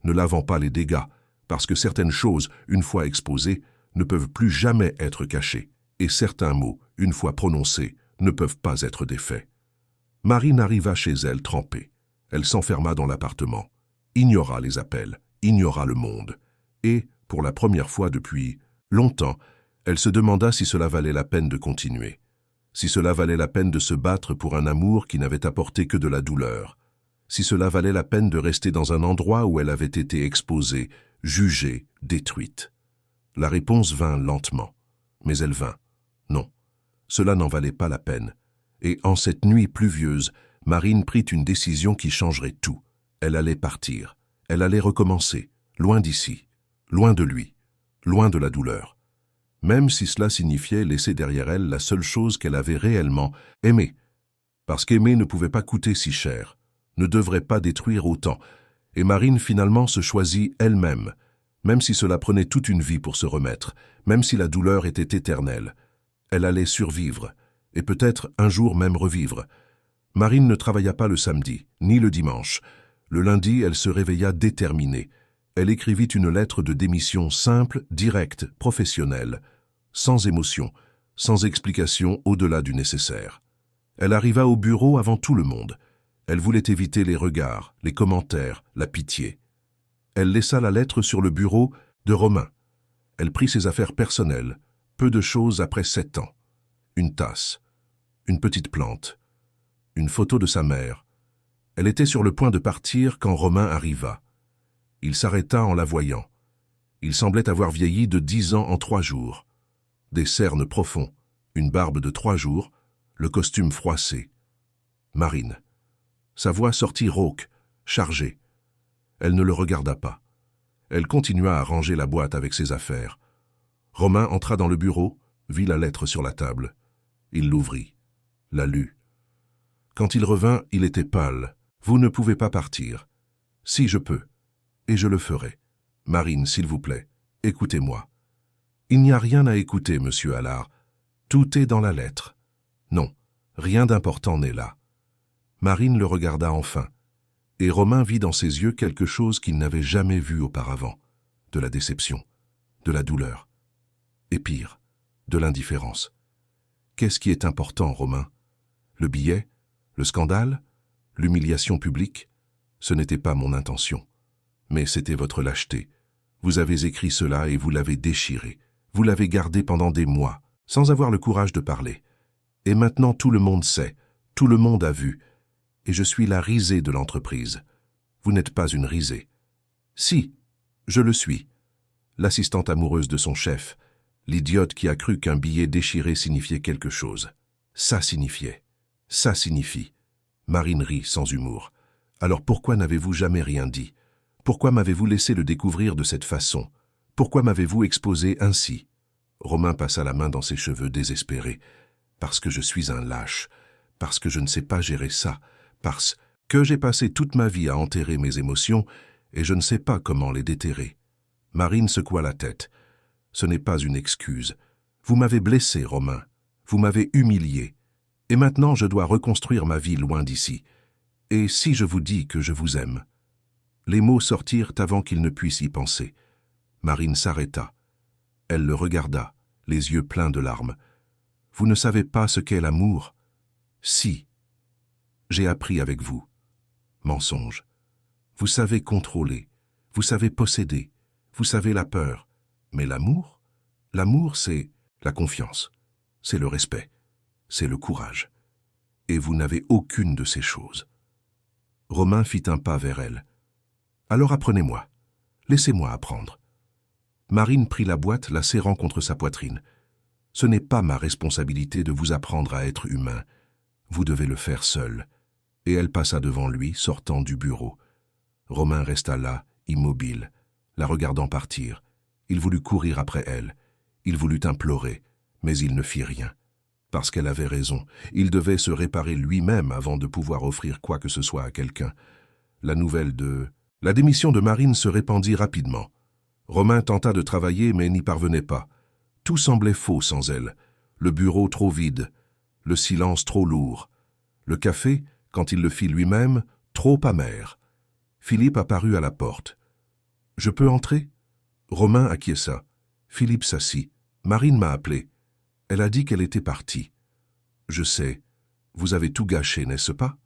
ne lavant pas les dégâts, parce que certaines choses, une fois exposées, ne peuvent plus jamais être cachées, et certains mots, une fois prononcés, ne peuvent pas être défaits. Marine arriva chez elle trempée. Elle s'enferma dans l'appartement, ignora les appels, ignora le monde, et, pour la première fois depuis longtemps, elle se demanda si cela valait la peine de continuer, si cela valait la peine de se battre pour un amour qui n'avait apporté que de la douleur, si cela valait la peine de rester dans un endroit où elle avait été exposée, jugée, détruite. La réponse vint lentement, mais elle vint. Non, cela n'en valait pas la peine. Et en cette nuit pluvieuse, Marine prit une décision qui changerait tout. Elle allait partir. Elle allait recommencer, loin d'ici, loin de lui, loin de la douleur. Même si cela signifiait laisser derrière elle la seule chose qu'elle avait réellement aimée. Parce qu'aimer ne pouvait pas coûter si cher, ne devrait pas détruire autant. Et Marine finalement se choisit elle-même, même si cela prenait toute une vie pour se remettre, même si la douleur était éternelle. Elle allait survivre, et peut-être un jour même revivre. Marine ne travailla pas le samedi, ni le dimanche. Le lundi, elle se réveilla déterminée. Elle écrivit une lettre de démission simple, directe, professionnelle, sans émotion, sans explication au-delà du nécessaire. Elle arriva au bureau avant tout le monde. Elle voulait éviter les regards, les commentaires, la pitié. Elle laissa la lettre sur le bureau de Romain. Elle prit ses affaires personnelles, peu de choses après 7 ans. Une tasse, une petite plante, une photo de sa mère. Elle était sur le point de partir quand Romain arriva. Il s'arrêta en la voyant. Il semblait avoir vieilli de 10 ans en 3 jours. Des cernes profonds, une barbe de 3 jours, le costume froissé. Marine. Sa voix sortit rauque, chargée. Elle ne le regarda pas. Elle continua à ranger la boîte avec ses affaires. Romain entra dans le bureau, vit la lettre sur la table. Il l'ouvrit, la lut. Quand il revint, il était pâle. « Vous ne pouvez pas partir. »« Si, je peux. Et je le ferai. Marine, s'il vous plaît, écoutez-moi. »« Il n'y a rien à écouter, monsieur Allard. Tout est dans la lettre. »« Non, rien d'important n'est là. » Marine le regarda enfin, et Romain vit dans ses yeux quelque chose qu'il n'avait jamais vu auparavant. De la déception, de la douleur, et pire, de l'indifférence. Qu'est-ce qui est important, Romain? Le billet? Le scandale? L'humiliation publique? Ce n'était pas mon intention. Mais c'était votre lâcheté. Vous avez écrit cela et vous l'avez déchiré. Vous l'avez gardé pendant des mois, sans avoir le courage de parler. Et maintenant tout le monde sait, tout le monde a vu. Et je suis la risée de l'entreprise. Vous n'êtes pas une risée. Si, je le suis. L'assistante amoureuse de son chef, l'idiote qui a cru qu'un billet déchiré signifiait quelque chose. Ça signifiait. Ça signifie. Marine rit sans humour. Alors pourquoi n'avez-vous jamais rien dit? Pourquoi m'avez-vous laissé le découvrir de cette façon? Pourquoi m'avez-vous exposé ainsi? Romain passa la main dans ses cheveux désespérés. Parce que je suis un lâche. Parce que je ne sais pas gérer ça. Parce que j'ai passé toute ma vie à enterrer mes émotions et je ne sais pas comment les déterrer. Marine secoua la tête. Ce n'est pas une excuse. Vous m'avez blessé, Romain. Vous m'avez humilié. Et maintenant je dois reconstruire ma vie loin d'ici. Et si je vous dis que je vous aime? Les mots sortirent avant qu'il ne puisse y penser. Marine s'arrêta. Elle le regarda, les yeux pleins de larmes. Vous ne savez pas ce qu'est l'amour? Si. J'ai appris avec vous. Mensonge. Vous savez contrôler. Vous savez posséder. Vous savez la peur. Mais l'amour? L'amour, c'est la confiance. C'est le respect. C'est le courage. Et vous n'avez aucune de ces choses. Romain fit un pas vers elle. Alors apprenez-moi. Laissez-moi apprendre. Marine prit la boîte, la serrant contre sa poitrine. Ce n'est pas ma responsabilité de vous apprendre à être humain. Vous devez le faire seul. Et elle passa devant lui, sortant du bureau. Romain resta là, immobile, la regardant partir. Il voulut courir après elle. Il voulut implorer, mais il ne fit rien. Parce qu'elle avait raison, il devait se réparer lui-même avant de pouvoir offrir quoi que ce soit à quelqu'un. La démission de Marine se répandit rapidement. Romain tenta de travailler mais n'y parvenait pas. Tout semblait faux sans elle. Le bureau trop vide, le silence trop lourd. Le café, quand il le fit lui-même, trop amer. Philippe apparut à la porte. « Je peux entrer ?» Romain acquiesça. Philippe s'assit. « Marine m'a appelé. Elle a dit qu'elle était partie. »« Je sais. Vous avez tout gâché, n'est-ce pas ?»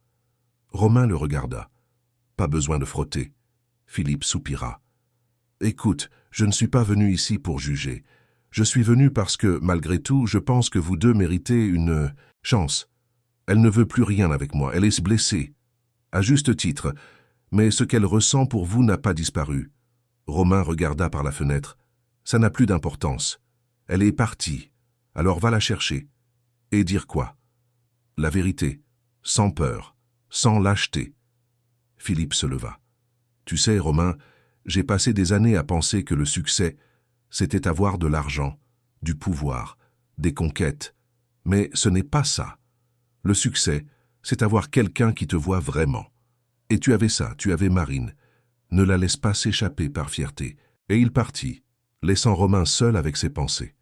Romain le regarda. « Pas besoin de frotter. » Philippe soupira. « Écoute, je ne suis pas venu ici pour juger. Je suis venu parce que, malgré tout, je pense que vous deux méritez une chance. Elle ne veut plus rien avec moi, elle est blessée. À juste titre, mais ce qu'elle ressent pour vous n'a pas disparu. » Romain regarda par la fenêtre. « Ça n'a plus d'importance. Elle est partie. Alors va la chercher. Et dire quoi? La vérité, sans peur, sans lâcheté. » Philippe se leva. « Tu sais, Romain, j'ai passé des années à penser que le succès, c'était avoir de l'argent, du pouvoir, des conquêtes. Mais ce n'est pas ça. Le succès, c'est avoir quelqu'un qui te voit vraiment. Et tu avais ça, tu avais Marine. Ne la laisse pas s'échapper par fierté. » Et il partit, laissant Romain seul avec ses pensées.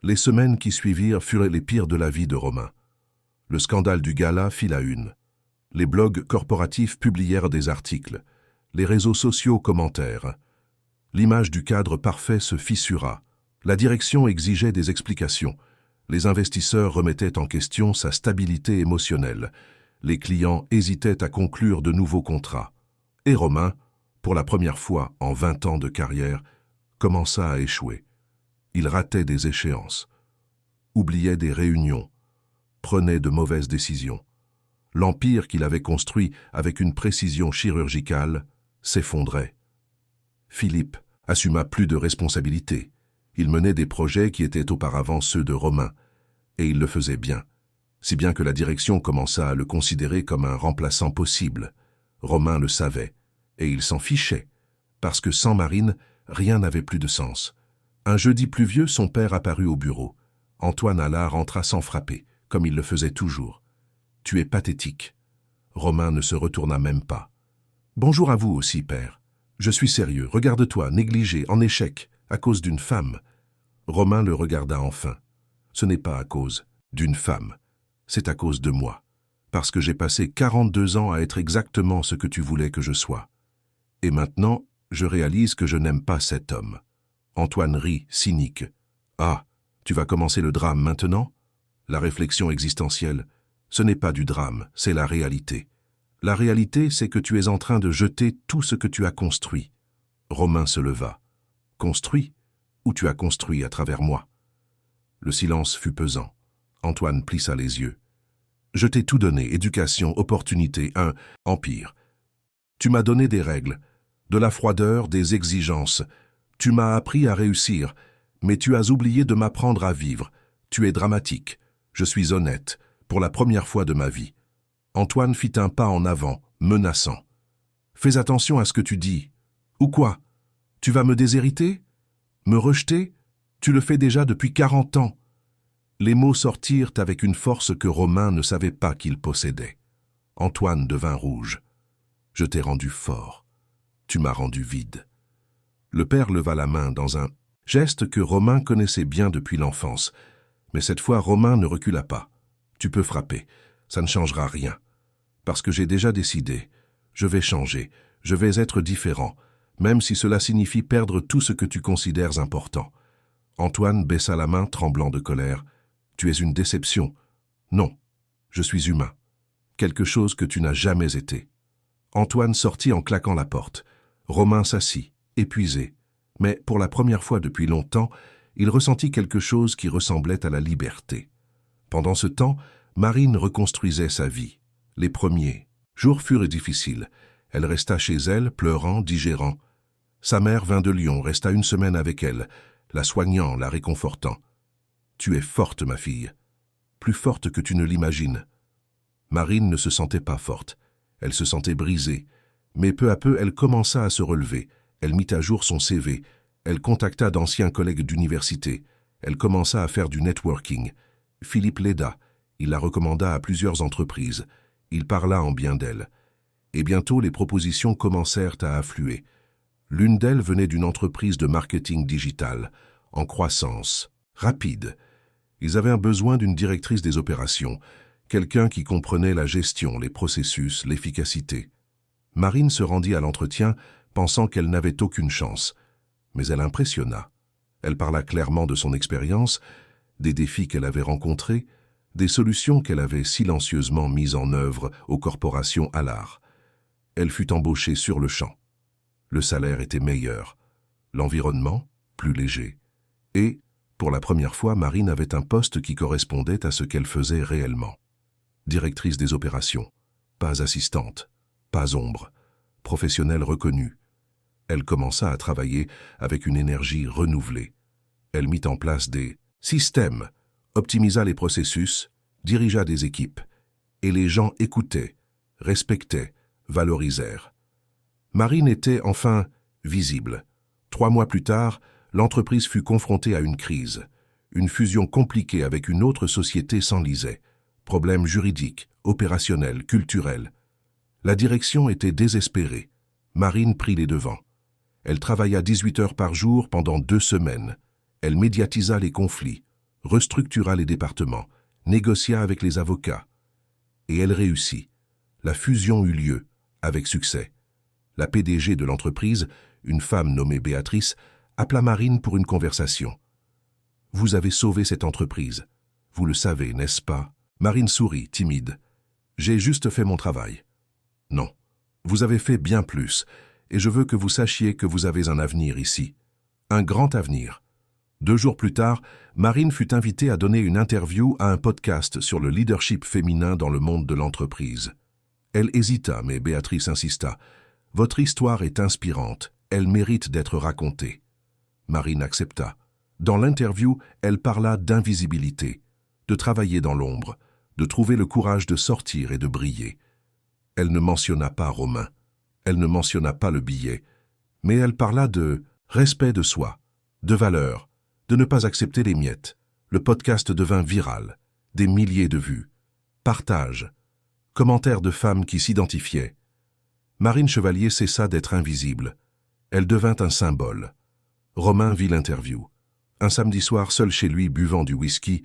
Les semaines qui suivirent furent les pires de la vie de Romain. Le scandale du gala fit la une. Les blogs corporatifs publièrent des articles. Les réseaux sociaux commentèrent. L'image du cadre parfait se fissura. La direction exigeait des explications. Les investisseurs remettaient en question sa stabilité émotionnelle. Les clients hésitaient à conclure de nouveaux contrats. Et Romain, pour la première fois en 20 ans de carrière, commença à échouer. Il ratait des échéances, oubliait des réunions, prenait de mauvaises décisions. L'empire qu'il avait construit avec une précision chirurgicale s'effondrait. Philippe assuma plus de responsabilités. Il menait des projets qui étaient auparavant ceux de Romain, et il le faisait bien, si bien que la direction commença à le considérer comme un remplaçant possible. Romain le savait, et il s'en fichait, parce que sans Marine, rien n'avait plus de sens. Un jeudi pluvieux, son père apparut au bureau. Antoine Allard rentra sans frapper, comme il le faisait toujours. « Tu es pathétique. » Romain ne se retourna même pas. « Bonjour à vous aussi, père. Je suis sérieux. Regarde-toi, négligé, en échec, à cause d'une femme. » Romain le regarda enfin. « Ce n'est pas à cause d'une femme. C'est à cause de moi. Parce que j'ai passé 42 ans à être exactement ce que tu voulais que je sois. Et maintenant, je réalise que je n'aime pas cet homme. » Antoine rit, cynique. « Ah, tu vas commencer le drame maintenant ?» La réflexion existentielle, ce n'est pas du drame, c'est la réalité. La réalité, c'est que tu es en train de jeter tout ce que tu as construit. Romain se leva. « Construit? Ou tu as construit à travers moi ?» Le silence fut pesant. Antoine plissa les yeux. « Je t'ai tout donné, éducation, opportunité, un empire. Tu m'as donné des règles, de la froideur, des exigences. Tu m'as appris à réussir, mais tu as oublié de m'apprendre à vivre. Tu es dramatique. Je suis honnête, pour la première fois de ma vie. » Antoine fit un pas en avant, menaçant. « Fais attention à ce que tu dis. Ou quoi? Tu vas me déshériter? Me rejeter? Tu le fais déjà depuis 40 ans. » Les mots sortirent avec une force que Romain ne savait pas qu'il possédait. Antoine devint rouge. « Je t'ai rendu fort. Tu m'as rendu vide. » Le père leva la main dans un geste que Romain connaissait bien depuis l'enfance. Mais cette fois, Romain ne recula pas. « Tu peux frapper. Ça ne changera rien. Parce que j'ai déjà décidé. Je vais changer. Je vais être différent, même si cela signifie perdre tout ce que tu considères important. » Antoine baissa la main, tremblant de colère. « Tu es une déception. Non, je suis humain. Quelque chose que tu n'as jamais été. » Antoine sortit en claquant la porte. Romain s'assit, épuisé. Mais pour la première fois depuis longtemps, il ressentit quelque chose qui ressemblait à la liberté. Pendant ce temps, Marine reconstruisait sa vie. Les premiers jours furent difficiles. Elle resta chez elle, pleurant, digérant. Sa mère vint de Lyon, resta une semaine avec elle, la soignant, la réconfortant. « Tu es forte, ma fille. Plus forte que tu ne l'imagines. » Marine ne se sentait pas forte. Elle se sentait brisée. Mais peu à peu, elle commença à se relever. Elle mit à jour son CV. Elle contacta d'anciens collègues d'université. Elle commença à faire du networking. Philippe l'aida. Il la recommanda à plusieurs entreprises. Il parla en bien d'elle. Et bientôt, les propositions commencèrent à affluer. L'une d'elles venait d'une entreprise de marketing digital, en croissance, rapide. Ils avaient un besoin d'une directrice des opérations. quelqu'un qui comprenait la gestion, les processus, l'efficacité. Marine se rendit à l'entretien pensant qu'elle n'avait aucune chance, mais elle impressionna. Elle parla clairement de son expérience, des défis qu'elle avait rencontrés, des solutions qu'elle avait silencieusement mises en œuvre aux corporations Allard. Elle fut embauchée sur le champ. Le salaire était meilleur, l'environnement plus léger. Et, pour la première fois, Marine avait un poste qui correspondait à ce qu'elle faisait réellement. Directrice des opérations, pas assistante, pas ombre, professionnelle reconnue. Elle commença à travailler avec une énergie renouvelée. Elle mit en place des systèmes, optimisa les processus, dirigea des équipes. Et les gens écoutaient, respectaient, valorisèrent. Marine était enfin visible. 3 mois plus tard, l'entreprise fut confrontée à une crise. Une fusion compliquée avec une autre société s'enlisait. Problèmes juridiques, opérationnels, culturels. La direction était désespérée. Marine prit les devants. Elle travailla 18 heures par jour pendant 2 semaines. Elle médiatisa les conflits, restructura les départements, négocia avec les avocats. Et elle réussit. La fusion eut lieu, avec succès. La PDG de l'entreprise, une femme nommée Béatrice, appela Marine pour une conversation. « Vous avez sauvé cette entreprise. Vous le savez, n'est-ce pas ?» Marine sourit, timide. « J'ai juste fait mon travail. » « Non, vous avez fait bien plus, et je veux que vous sachiez que vous avez un avenir ici. Un grand avenir. » 2 jours plus tard, Marine fut invitée à donner une interview à un podcast sur le leadership féminin dans le monde de l'entreprise. Elle hésita, mais Béatrice insista. « Votre histoire est inspirante, elle mérite d'être racontée. » Marine accepta. Dans l'interview, elle parla d'invisibilité, de travailler dans l'ombre, de trouver le courage de sortir et de briller. Elle ne mentionna pas Romain, elle ne mentionna pas le billet, mais elle parla de respect de soi, de valeur, de ne pas accepter les miettes. Le podcast devint viral, des milliers de vues, partages, commentaires de femmes qui s'identifiaient. Marine Chevalier cessa d'être invisible. Elle devint un symbole. Romain vit l'interview. Un samedi soir, seul chez lui, buvant du whisky,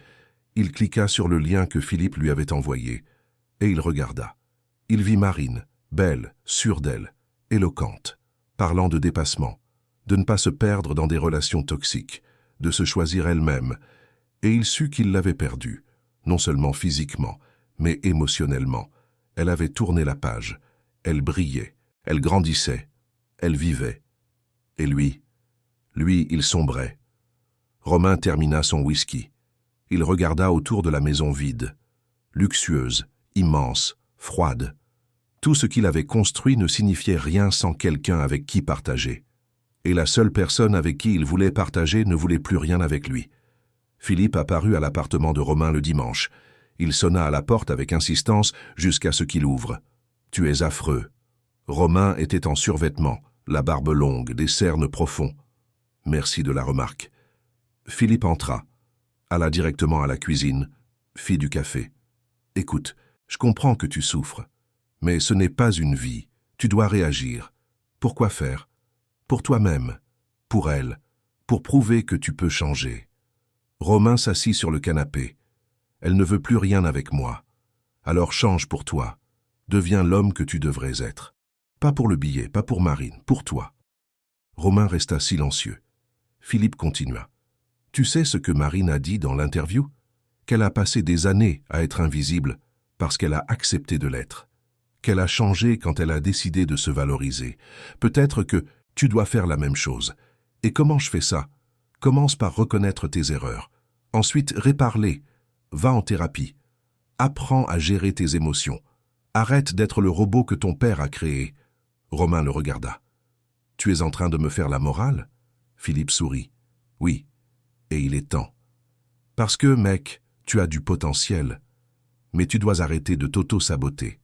il cliqua sur le lien que Philippe lui avait envoyé, et il regarda. Il vit Marine, belle, sûre d'elle, éloquente, parlant de dépassement, de ne pas se perdre dans des relations toxiques, de se choisir elle-même, et il sut qu'il l'avait perdue, non seulement physiquement, mais émotionnellement. Elle avait tourné la page, elle brillait, elle grandissait, elle vivait. Et lui, il sombrait. Romain termina son whisky. Il regarda autour de la maison vide, luxueuse, immense, froide. Tout ce qu'il avait construit ne signifiait rien sans quelqu'un avec qui partager. Et la seule personne avec qui il voulait partager ne voulait plus rien avec lui. Philippe apparut à l'appartement de Romain le dimanche. Il sonna à la porte avec insistance jusqu'à ce qu'il ouvre. « Tu es affreux. » Romain était en survêtement, la barbe longue, des cernes profonds. « Merci de la remarque. » Philippe entra, alla directement à la cuisine, fit du café. « Écoute, je comprends que tu souffres. Mais ce n'est pas une vie. Tu dois réagir. Pourquoi faire? Pour toi-même, pour elle, pour prouver que tu peux changer. » Romain s'assit sur le canapé. « Elle ne veut plus rien avec moi. Alors change pour toi. Deviens l'homme que tu devrais être. Pas pour le billet, pas pour Marine, pour toi. » Romain resta silencieux. Philippe continua. « Tu sais ce que Marine a dit dans l'interview? Qu'elle a passé des années à être invisible parce qu'elle a accepté de l'être. Qu'elle a changé quand elle a décidé de se valoriser. Peut-être que tu dois faire la même chose. Et comment je fais ça? Commence par reconnaître tes erreurs. Ensuite, répare-les. Va en thérapie. Apprends à gérer tes émotions. Arrête d'être le robot que ton père a créé. » Romain le regarda. « Tu es en train de me faire la morale ?» Philippe sourit. « Oui, et il est temps. Parce que, mec, tu as du potentiel. Mais tu dois arrêter de t'auto-saboter. »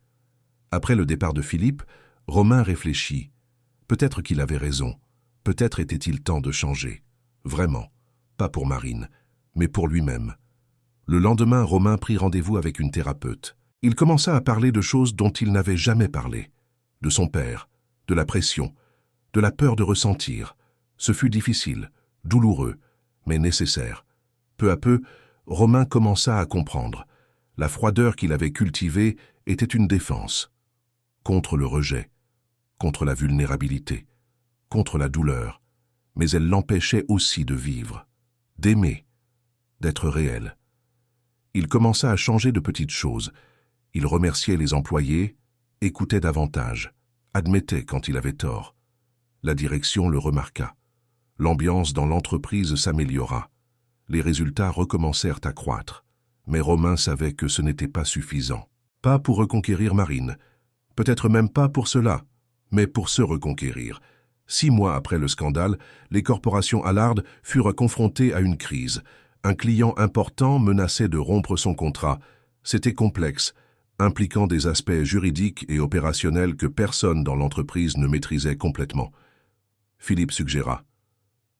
Après le départ de Philippe, Romain réfléchit. Peut-être qu'il avait raison. Peut-être était-il temps de changer. Vraiment. Pas pour Marine, mais pour lui-même. Le lendemain, Romain prit rendez-vous avec une thérapeute. Il commença à parler de choses dont il n'avait jamais parlé. De son père, de la pression, de la peur de ressentir. Ce fut difficile, douloureux, mais nécessaire. Peu à peu, Romain commença à comprendre. La froideur qu'il avait cultivée était une défense. Contre le rejet, contre la vulnérabilité, contre la douleur, mais elle l'empêchait aussi de vivre, d'aimer, d'être réel. Il commença à changer de petites choses. Il remerciait les employés, écoutait davantage, admettait quand il avait tort. La direction le remarqua. L'ambiance dans l'entreprise s'améliora. Les résultats recommencèrent à croître. Mais Romain savait que ce n'était pas suffisant. Pas pour reconquérir Marine, peut-être même pas pour cela, mais pour se reconquérir. 6 mois après le scandale, les corporations Allard furent confrontées à une crise. Un client important menaçait de rompre son contrat. C'était complexe, impliquant des aspects juridiques et opérationnels que personne dans l'entreprise ne maîtrisait complètement. Philippe suggéra.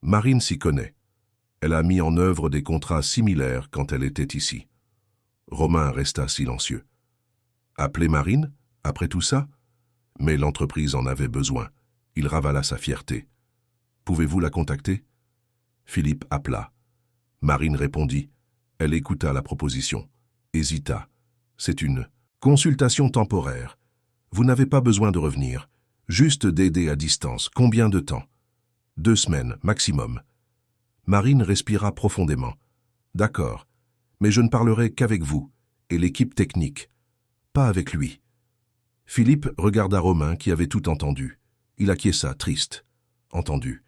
Marine s'y connaît. Elle a mis en œuvre des contrats similaires quand elle était ici. Romain resta silencieux. Appeler Marine, après tout ça? Mais l'entreprise en avait besoin. Il ravala sa fierté. Pouvez-vous la contacter? Philippe appela. Marine répondit. Elle écouta la proposition. Hésita. C'est une consultation temporaire. Vous n'avez pas besoin de revenir. Juste d'aider à distance. Combien de temps? 2 semaines, maximum. Marine respira profondément. D'accord, mais je ne parlerai qu'avec vous et l'équipe technique. Pas avec lui. Philippe regarda Romain qui avait tout entendu. Il acquiesça, triste. Entendu.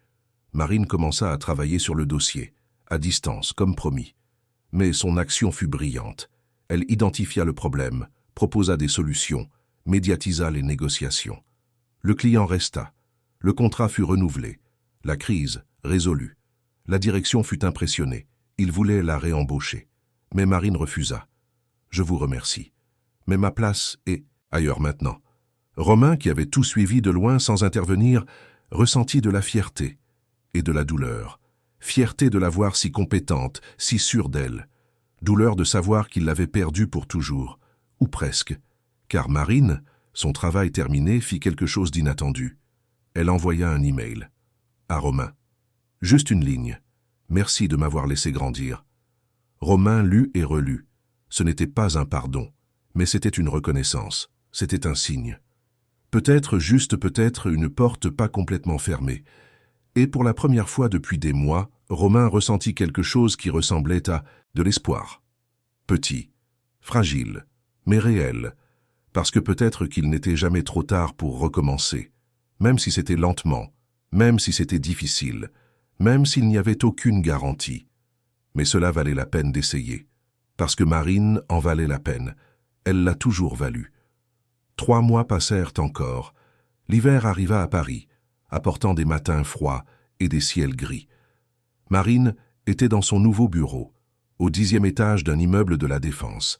Marine commença à travailler sur le dossier, à distance, comme promis. Mais son action fut brillante. Elle identifia le problème, proposa des solutions, médiatisa les négociations. Le client resta. Le contrat fut renouvelé. La crise, résolue. La direction fut impressionnée. Il voulait la réembaucher. Mais Marine refusa. Je vous remercie. Mais ma place est ailleurs maintenant. Romain, qui avait tout suivi de loin sans intervenir, ressentit de la fierté et de la douleur. Fierté de la voir si compétente, si sûre d'elle. Douleur de savoir qu'il l'avait perdue pour toujours, ou presque. Car Marine, son travail terminé, fit quelque chose d'inattendu. Elle envoya un email. À Romain. Juste une ligne. Merci de m'avoir laissé grandir. Romain lut et relut. Ce n'était pas un pardon, mais c'était une reconnaissance. C'était un signe. Peut-être, juste peut-être, une porte pas complètement fermée. Et pour la première fois depuis des mois, Romain ressentit quelque chose qui ressemblait à de l'espoir. Petit, fragile, mais réel, parce que peut-être qu'il n'était jamais trop tard pour recommencer, même si c'était lentement, même si c'était difficile, même s'il n'y avait aucune garantie. Mais cela valait la peine d'essayer, parce que Marine en valait la peine. Elle l'a toujours valu. 3 mois passèrent encore. L'hiver arriva à Paris, apportant des matins froids et des ciels gris. Marine était dans son nouveau bureau, au 10e étage d'un immeuble de la Défense,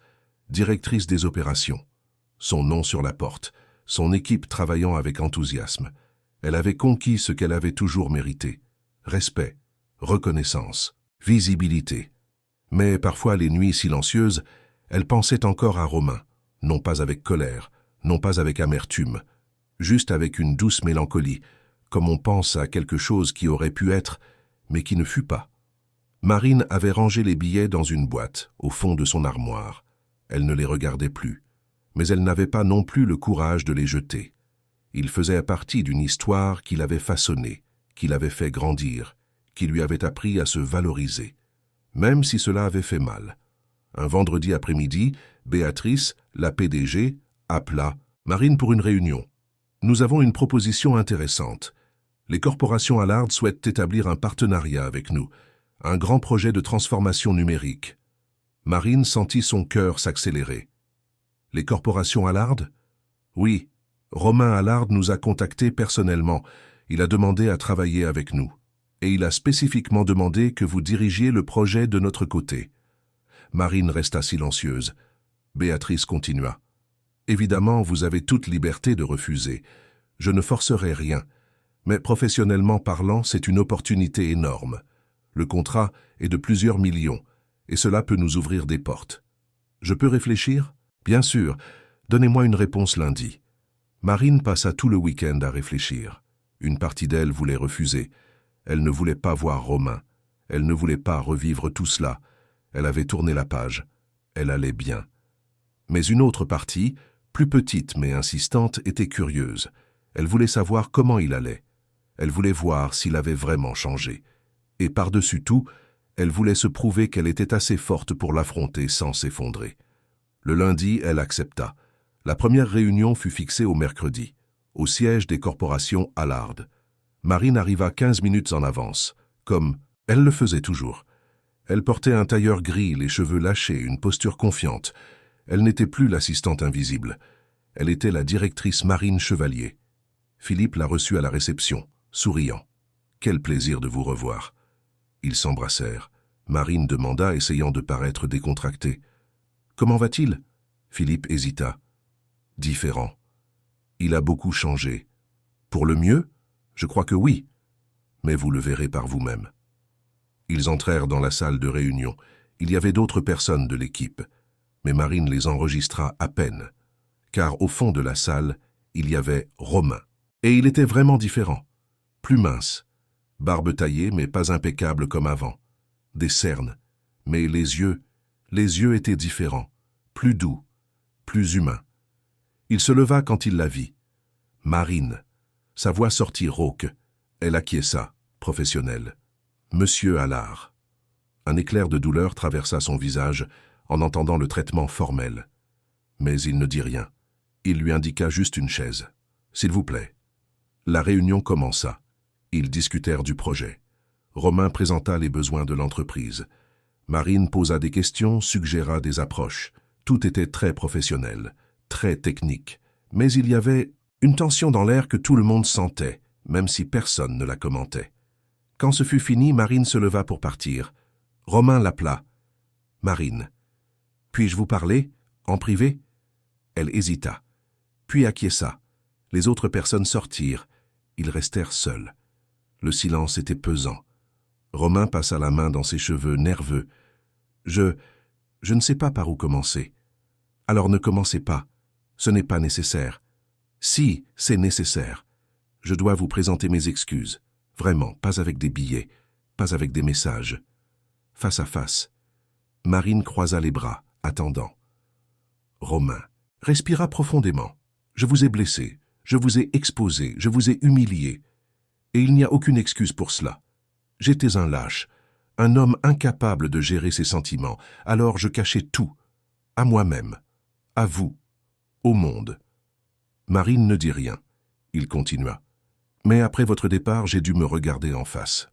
directrice des opérations. Son nom sur la porte, son équipe travaillant avec enthousiasme. Elle avait conquis ce qu'elle avait toujours mérité. Respect, reconnaissance, visibilité. Mais parfois les nuits silencieuses, elle pensait encore à Romain, non pas avec colère, non pas avec amertume, juste avec une douce mélancolie, comme on pense à quelque chose qui aurait pu être, mais qui ne fut pas. Marine avait rangé les billets dans une boîte, au fond de son armoire. Elle ne les regardait plus, mais elle n'avait pas non plus le courage de les jeter. Ils faisaient partie d'une histoire qui l'avait façonné, qui l'avait fait grandir, qui lui avait appris à se valoriser, même si cela avait fait mal. Un vendredi après-midi, Béatrice, la PDG, appela Marine pour une réunion. Nous avons une proposition intéressante. Les corporations Allard souhaitent établir un partenariat avec nous, un grand projet de transformation numérique. Marine sentit son cœur s'accélérer. Les corporations Allard? Oui, Romain Allard nous a contactés personnellement. Il a demandé à travailler avec nous. Et il a spécifiquement demandé que vous dirigiez le projet de notre côté. Marine resta silencieuse. Béatrice continua. Évidemment, vous avez toute liberté de refuser. Je ne forcerai rien. Mais professionnellement parlant, c'est une opportunité énorme. Le contrat est de plusieurs millions, et cela peut nous ouvrir des portes. Je peux réfléchir? Bien sûr. Donnez-moi une réponse lundi. Marine passa tout le week-end à réfléchir. Une partie d'elle voulait refuser. Elle ne voulait pas voir Romain. Elle ne voulait pas revivre tout cela. Elle avait tourné la page. Elle allait bien. Mais une autre partie, plus petite mais insistante, était curieuse. Elle voulait savoir comment il allait. Elle voulait voir s'il avait vraiment changé. Et par-dessus tout, elle voulait se prouver qu'elle était assez forte pour l'affronter sans s'effondrer. Le lundi, elle accepta. La première réunion fut fixée au mercredi, au siège des corporations Allard. Marine arriva 15 minutes en avance, comme elle le faisait toujours. Elle portait un tailleur gris, les cheveux lâchés, une posture confiante. Elle n'était plus l'assistante invisible. Elle était la directrice Marine Chevalier. Philippe la reçut à la réception, souriant. « Quel plaisir de vous revoir. » Ils s'embrassèrent. Marine demanda, essayant de paraître décontractée. « Comment va-t-il » Philippe hésita. « Différent. Il a beaucoup changé. Pour le mieux ? Je crois que oui. Mais vous le verrez par vous-même. » Ils entrèrent dans la salle de réunion. Il y avait d'autres personnes de l'équipe. Mais Marine les enregistra à peine. Car au fond de la salle, il y avait Romain. Et il était vraiment différent. Plus mince. Barbe taillée, mais pas impeccable comme avant. Des cernes. Mais les yeux étaient différents. Plus doux. Plus humains. Il se leva quand il la vit. Marine. Sa voix sortit rauque. Elle acquiesça, professionnelle. Monsieur Allard. Un éclair de douleur traversa son visage en entendant le traitement formel. Mais il ne dit rien. Il lui indiqua juste une chaise. « S'il vous plaît. » La réunion commença. Ils discutèrent du projet. Romain présenta les besoins de l'entreprise. Marine posa des questions, suggéra des approches. Tout était très professionnel, très technique. Mais il y avait une tension dans l'air que tout le monde sentait, même si personne ne la commentait. Quand ce fut fini, Marine se leva pour partir. Romain l'appela. « Marine, puis-je vous parler, en privé ?» Elle hésita, puis acquiesça. Les autres personnes sortirent. Ils restèrent seuls. Le silence était pesant. Romain passa la main dans ses cheveux nerveux. « Je ne sais pas par où commencer. » »« Alors ne commencez pas. Ce n'est pas nécessaire. »« Si, c'est nécessaire. Je dois vous présenter mes excuses. Vraiment, pas avec des billets, pas avec des messages. Face à face. » Marine croisa les bras, attendant. Romain respira profondément. « Je vous ai blessé, je vous ai exposé, je vous ai humilié. Et il n'y a aucune excuse pour cela. J'étais un lâche, un homme incapable de gérer ses sentiments, alors je cachais tout, à moi-même, à vous, au monde. » Marine ne dit rien. Il continua. « Mais après votre départ, j'ai dû me regarder en face.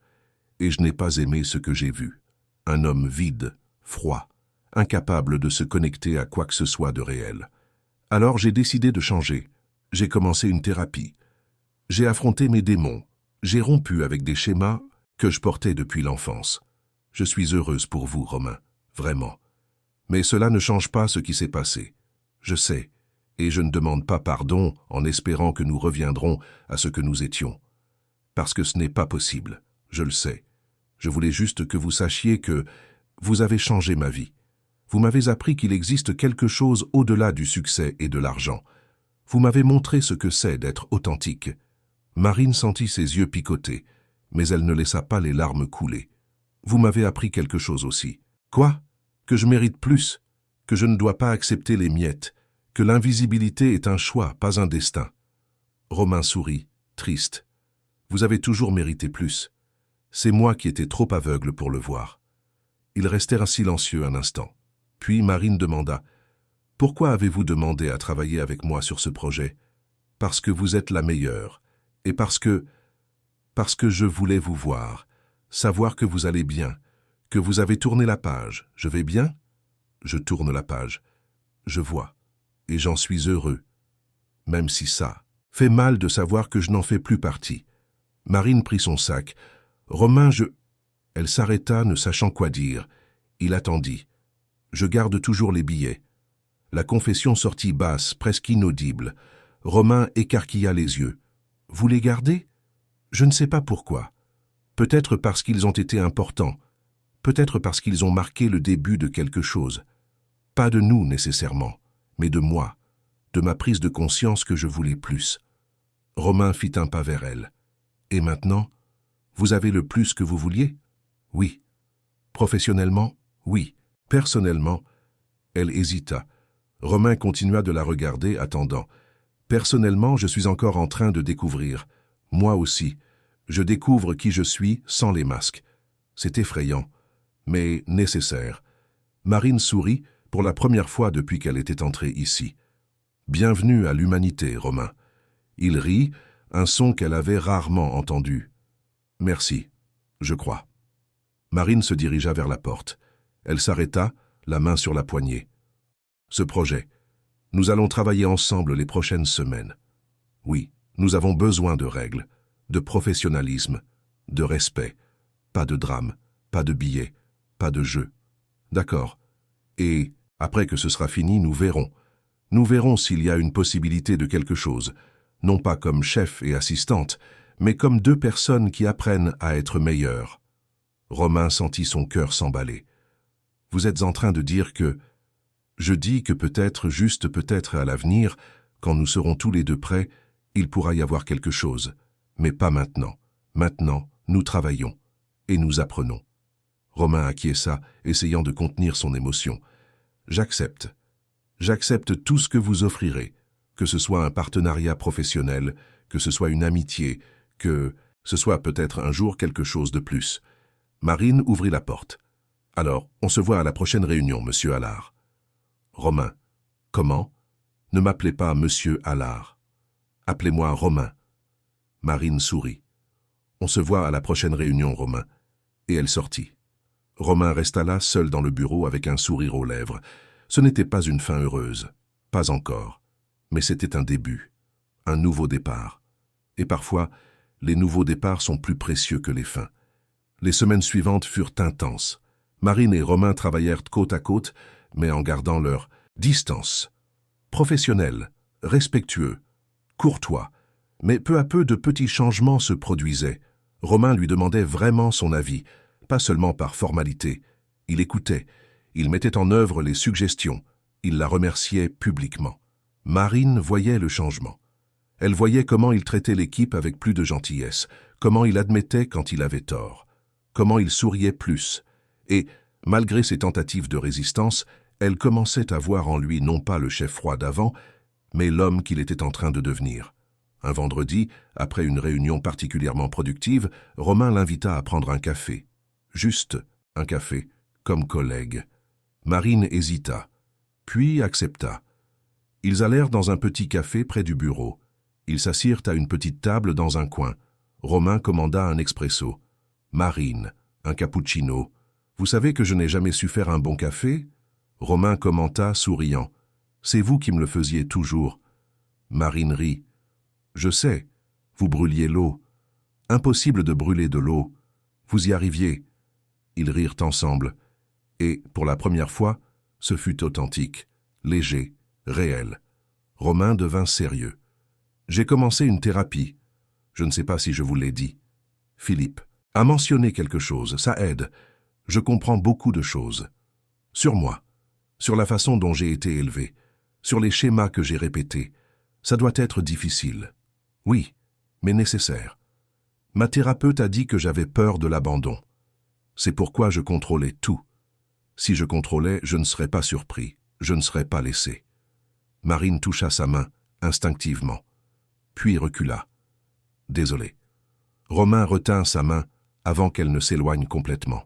Et je n'ai pas aimé ce que j'ai vu. Un homme vide, froid, incapable de se connecter à quoi que ce soit de réel. Alors j'ai décidé de changer. J'ai commencé une thérapie. J'ai affronté mes démons. J'ai rompu avec des schémas que je portais depuis l'enfance. Je suis heureuse pour vous, Romain, vraiment. Mais cela ne change pas ce qui s'est passé. Je sais, et je ne demande pas pardon en espérant que nous reviendrons à ce que nous étions. Parce que ce n'est pas possible, je le sais. Je voulais juste que vous sachiez que vous avez changé ma vie. Vous m'avez appris qu'il existe quelque chose au-delà du succès et de l'argent. Vous m'avez montré ce que c'est d'être authentique. » Marine sentit ses yeux picoter, mais elle ne laissa pas les larmes couler. « Vous m'avez appris quelque chose aussi. »« Quoi ? Que je mérite plus, que je ne dois pas accepter les miettes, que l'invisibilité est un choix, pas un destin. » Romain sourit, triste. « Vous avez toujours mérité plus. C'est moi qui étais trop aveugle pour le voir. » Ils restèrent silencieux un instant. Puis Marine demanda « Pourquoi avez-vous demandé à travailler avec moi sur ce projet ? » « Parce que vous êtes la meilleure. Et parce que je voulais vous voir, savoir que vous allez bien, que vous avez tourné la page. Je vais bien ? Je tourne la page. Je vois. Et j'en suis heureux. Même si ça fait mal de savoir que je n'en fais plus partie. » Marine prit son sac. « Romain, je... » Elle s'arrêta, ne sachant quoi dire. Il attendit. « Je garde toujours les billets. » La confession sortit basse, presque inaudible. Romain écarquilla les yeux. « Vous les gardez ? Je ne sais pas pourquoi. Peut-être parce qu'ils ont été importants. Peut-être parce qu'ils ont marqué le début de quelque chose. Pas de nous nécessairement, mais de moi, de ma prise de conscience que je voulais plus. » Romain fit un pas vers elle. « Et maintenant, vous avez le plus que vous vouliez ? » ?»« Oui. »« Professionnellement ? » ?»« Oui. » « Personnellement ?» Elle hésita. Romain continua de la regarder, attendant. Personnellement, je suis encore en train de découvrir. Moi aussi. Je découvre qui je suis sans les masques. C'est effrayant, mais nécessaire. Marine sourit pour la première fois depuis qu'elle était entrée ici. Bienvenue à l'humanité, Romain. Il rit, un son qu'elle avait rarement entendu. Merci, je crois. Marine se dirigea vers la porte. Elle s'arrêta, la main sur la poignée. Ce projet. Nous allons travailler ensemble les prochaines semaines. Oui, nous avons besoin de règles, de professionnalisme, de respect. Pas de drame, pas de billets, pas de jeu. D'accord. Et, après que ce sera fini, nous verrons. Nous verrons s'il y a une possibilité de quelque chose, non pas comme chef et assistante, mais comme deux personnes qui apprennent à être meilleures. Romain sentit son cœur s'emballer. Vous êtes en train de dire que... Je dis que peut-être, juste peut-être à l'avenir, quand nous serons tous les deux prêts, il pourra y avoir quelque chose. Mais pas maintenant. Maintenant, nous travaillons. Et nous apprenons. Romain acquiesça, essayant de contenir son émotion. J'accepte. J'accepte tout ce que vous offrirez, que ce soit un partenariat professionnel, que ce soit une amitié, que ce soit peut-être un jour quelque chose de plus. Marine ouvrit la porte. Alors, on se voit à la prochaine réunion, monsieur Allard. Romain. Comment? Ne m'appelez pas monsieur Allard. Appelez-moi Romain. Marine sourit. On se voit à la prochaine réunion, Romain. Et elle sortit. Romain resta là, seul dans le bureau, avec un sourire aux lèvres. Ce n'était pas une fin heureuse. Pas encore. Mais c'était un début. Un nouveau départ. Et parfois, les nouveaux départs sont plus précieux que les fins. Les semaines suivantes furent intenses. Marine et Romain travaillèrent côte à côte, mais en gardant leur distance. Professionnels, respectueux, courtois. Mais peu à peu, de petits changements se produisaient. Romain lui demandait vraiment son avis, pas seulement par formalité. Il écoutait, il mettait en œuvre les suggestions, il la remerciait publiquement. Marine voyait le changement. Elle voyait comment il traitait l'équipe avec plus de gentillesse, comment il admettait quand il avait tort, comment il souriait plus. Et, malgré ses tentatives de résistance, elle commençait à voir en lui non pas le chef froid d'avant, mais l'homme qu'il était en train de devenir. Un vendredi, après une réunion particulièrement productive, Romain l'invita à prendre un café. Juste un café, comme collègue. Marine hésita, puis accepta. Ils allèrent dans un petit café près du bureau. Ils s'assirent à une petite table dans un coin. Romain commanda un expresso. Marine, un cappuccino. « Vous savez que je n'ai jamais su faire un bon café ?» Romain commenta, souriant. « C'est vous qui me le faisiez toujours. » Marine rit. « Je sais, vous brûliez l'eau. Impossible de brûler de l'eau. Vous y arriviez. » Ils rirent ensemble. Et, pour la première fois, ce fut authentique, léger, réel. Romain devint sérieux. « J'ai commencé une thérapie. Je ne sais pas si je vous l'ai dit. Philippe a mentionné quelque chose, ça aide. Je comprends beaucoup de choses. Sur moi, sur la façon dont j'ai été élevé, sur les schémas que j'ai répétés. Ça doit être difficile. Oui, mais nécessaire. Ma thérapeute a dit que j'avais peur de l'abandon. C'est pourquoi je contrôlais tout. Si je contrôlais, je ne serais pas surpris, je ne serais pas laissé. » Marine toucha sa main, instinctivement, puis recula. « Désolé. » Romain retint sa main avant qu'elle ne s'éloigne complètement.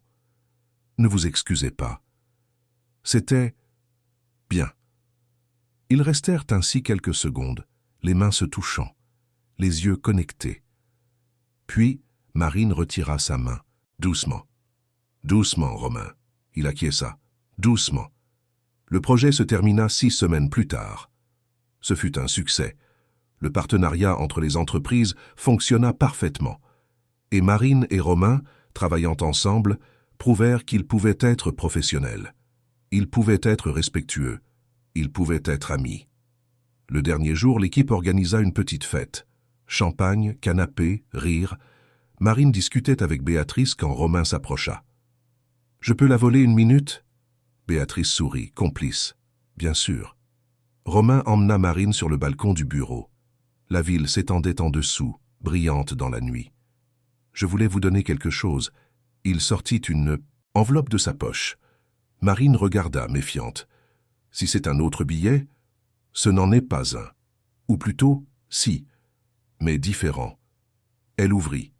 « Ne vous excusez pas. » C'était bien. Ils restèrent ainsi quelques secondes, les mains se touchant, les yeux connectés. Puis, Marine retira sa main, doucement. « Doucement, Romain. » Il acquiesça. « Doucement. » Le projet se termina 6 semaines plus tard. Ce fut un succès. Le partenariat entre les entreprises fonctionna parfaitement. Et Marine et Romain, travaillant ensemble, prouvèrent qu'ils pouvaient être professionnels. Ils pouvaient être respectueux. Ils pouvaient être amis. Le dernier jour, l'équipe organisa une petite fête. Champagne, canapé, rire. Marine discutait avec Béatrice quand Romain s'approcha. « Je peux la voler 1 minute ?» Béatrice sourit, complice. « Bien sûr. » Romain emmena Marine sur le balcon du bureau. La ville s'étendait en dessous, brillante dans la nuit. « Je voulais vous donner quelque chose. » Il sortit une enveloppe de sa poche. Marine regarda, méfiante. Si c'est un autre billet, ce n'en est pas un. Ou plutôt, si, mais différent. Elle ouvrit.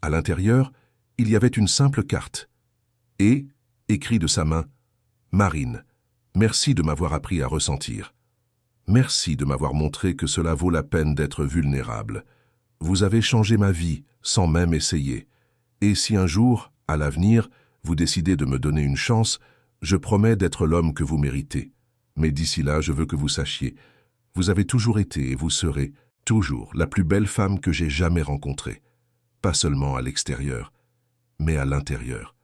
À l'intérieur, il y avait une simple carte. Et, écrit de sa main, « Marine, merci de m'avoir appris à ressentir. Merci de m'avoir montré que cela vaut la peine d'être vulnérable. Vous avez changé ma vie sans même essayer. Et si un jour, à l'avenir, vous décidez de me donner une chance, je promets d'être l'homme que vous méritez. Mais d'ici là, je veux que vous sachiez, vous avez toujours été et vous serez toujours la plus belle femme que j'ai jamais rencontrée. Pas seulement à l'extérieur, mais à l'intérieur.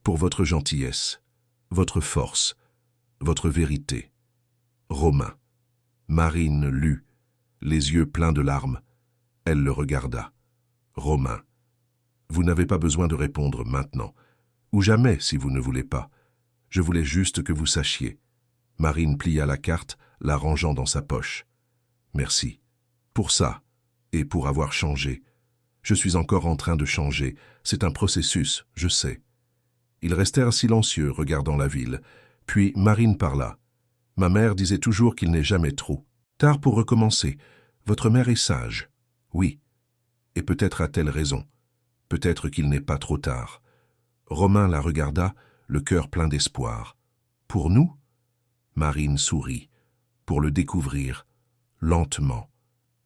Pour votre gentillesse, votre force, votre vérité. Romain. Marine lut, les yeux pleins de larmes. Elle le regarda. Romain. Vous n'avez pas besoin de répondre maintenant, ou jamais si vous ne voulez pas. Je voulais juste que vous sachiez. Marine plia la carte, la rangeant dans sa poche. Merci. Pour ça, et pour avoir changé. Je suis encore en train de changer. C'est un processus, je sais. Ils restèrent silencieux, regardant la ville. Puis Marine parla. Ma mère disait toujours qu'il n'est jamais trop tard pour recommencer. Votre mère est sage. Oui. Et peut-être a-t-elle raison. Peut-être qu'il n'est pas trop tard. Romain la regarda, le cœur plein d'espoir. Pour nous? Marine sourit. Pour le découvrir, lentement,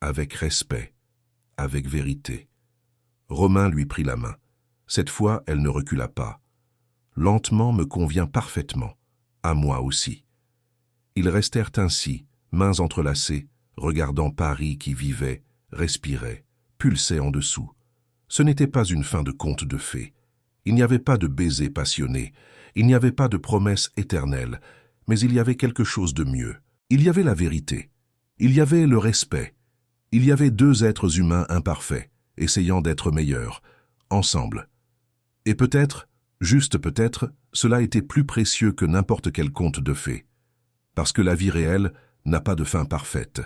avec respect, avec vérité. Romain lui prit la main. Cette fois, elle ne recula pas. Lentement me convient parfaitement, à moi aussi. Ils restèrent ainsi, mains entrelacées, regardant Paris qui vivait, respirait, pulsait en dessous. Ce n'était pas une fin de conte de fées. Il n'y avait pas de baiser passionné, il n'y avait pas de promesse éternelle, mais il y avait quelque chose de mieux. Il y avait la vérité, il y avait le respect, il y avait deux êtres humains imparfaits, essayant d'être meilleurs, ensemble. Et peut-être, juste peut-être, cela était plus précieux que n'importe quel conte de fées. Parce que la vie réelle n'a pas de fin parfaite.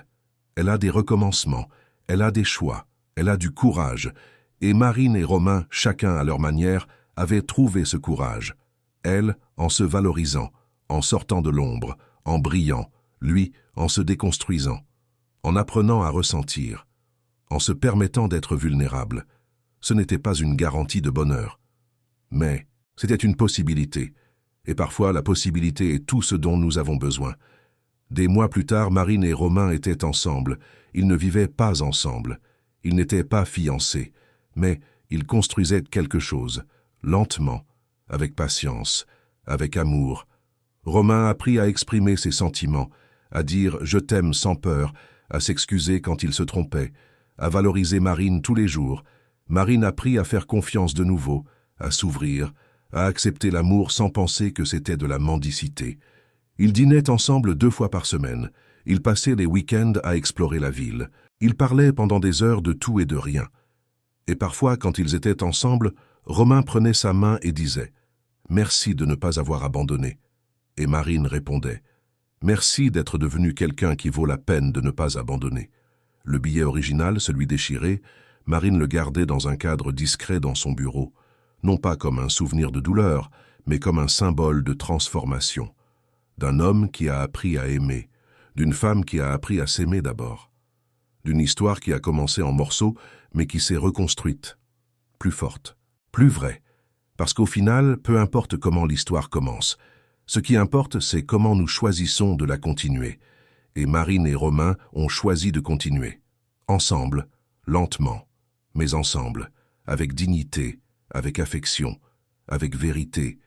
Elle a des recommencements, elle a des choix, elle a du courage, et Marine et Romain, chacun à leur manière, avaient trouvé ce courage. Elle, en se valorisant, en sortant de l'ombre, en brillant, lui, en se déconstruisant, en apprenant à ressentir, en se permettant d'être vulnérable. Ce n'était pas une garantie de bonheur. Mais c'était une possibilité, et parfois la possibilité est tout ce dont nous avons besoin. Des mois plus tard, Marine et Romain étaient ensemble. Ils ne vivaient pas ensemble. Ils n'étaient pas fiancés, mais ils construisaient quelque chose, lentement, avec patience, avec amour. Romain apprit à exprimer ses sentiments, à dire « je t'aime » sans peur, à s'excuser quand il se trompait, à valoriser Marine tous les jours. Marine apprit à faire confiance de nouveau, à s'ouvrir, à accepter l'amour sans penser que c'était de la mendicité. Ils dînaient ensemble 2 fois par semaine. Ils passaient les week-ends à explorer la ville. Ils parlaient pendant des heures de tout et de rien. Et parfois, quand ils étaient ensemble, Romain prenait sa main et disait « Merci de ne pas avoir abandonné ». Et Marine répondait « Merci d'être devenu quelqu'un qui vaut la peine de ne pas abandonner ». Le billet original, celui déchiré, Marine le gardait dans un cadre discret dans son bureau, non pas comme un souvenir de douleur, mais comme un symbole de transformation. D'un homme qui a appris à aimer, d'une femme qui a appris à s'aimer d'abord, d'une histoire qui a commencé en morceaux, mais qui s'est reconstruite, plus forte, plus vraie, parce qu'au final, peu importe comment l'histoire commence, ce qui importe, c'est comment nous choisissons de la continuer. Et Marine et Romain ont choisi de continuer, ensemble, lentement, mais ensemble, avec dignité, avec affection, avec vérité,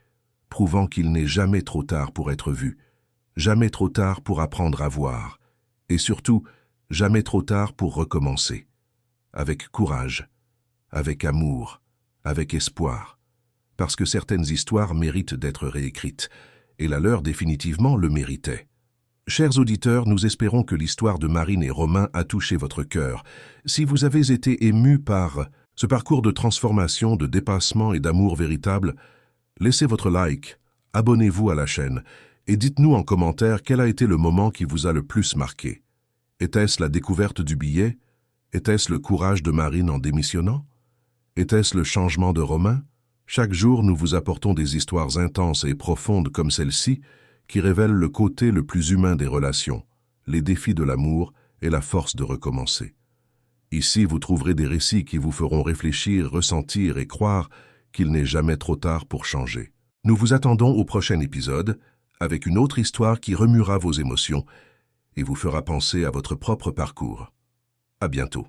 prouvant qu'il n'est jamais trop tard pour être vu, jamais trop tard pour apprendre à voir, et surtout, jamais trop tard pour recommencer, avec courage, avec amour, avec espoir, parce que certaines histoires méritent d'être réécrites, et la leur définitivement le méritait. Chers auditeurs, nous espérons que l'histoire de Marine et Romain a touché votre cœur. Si vous avez été émus par ce parcours de transformation, de dépassement et d'amour véritable, laissez votre like, abonnez-vous à la chaîne et dites-nous en commentaire quel a été le moment qui vous a le plus marqué. Était-ce la découverte du billet? Était-ce le courage de Marine en démissionnant? Était-ce le changement de Romain? Chaque jour, nous vous apportons des histoires intenses et profondes comme celle-ci qui révèlent le côté le plus humain des relations, les défis de l'amour et la force de recommencer. Ici, vous trouverez des récits qui vous feront réfléchir, ressentir et croire qu'il n'est jamais trop tard pour changer. Nous vous attendons au prochain épisode avec une autre histoire qui remuera vos émotions et vous fera penser à votre propre parcours. À bientôt.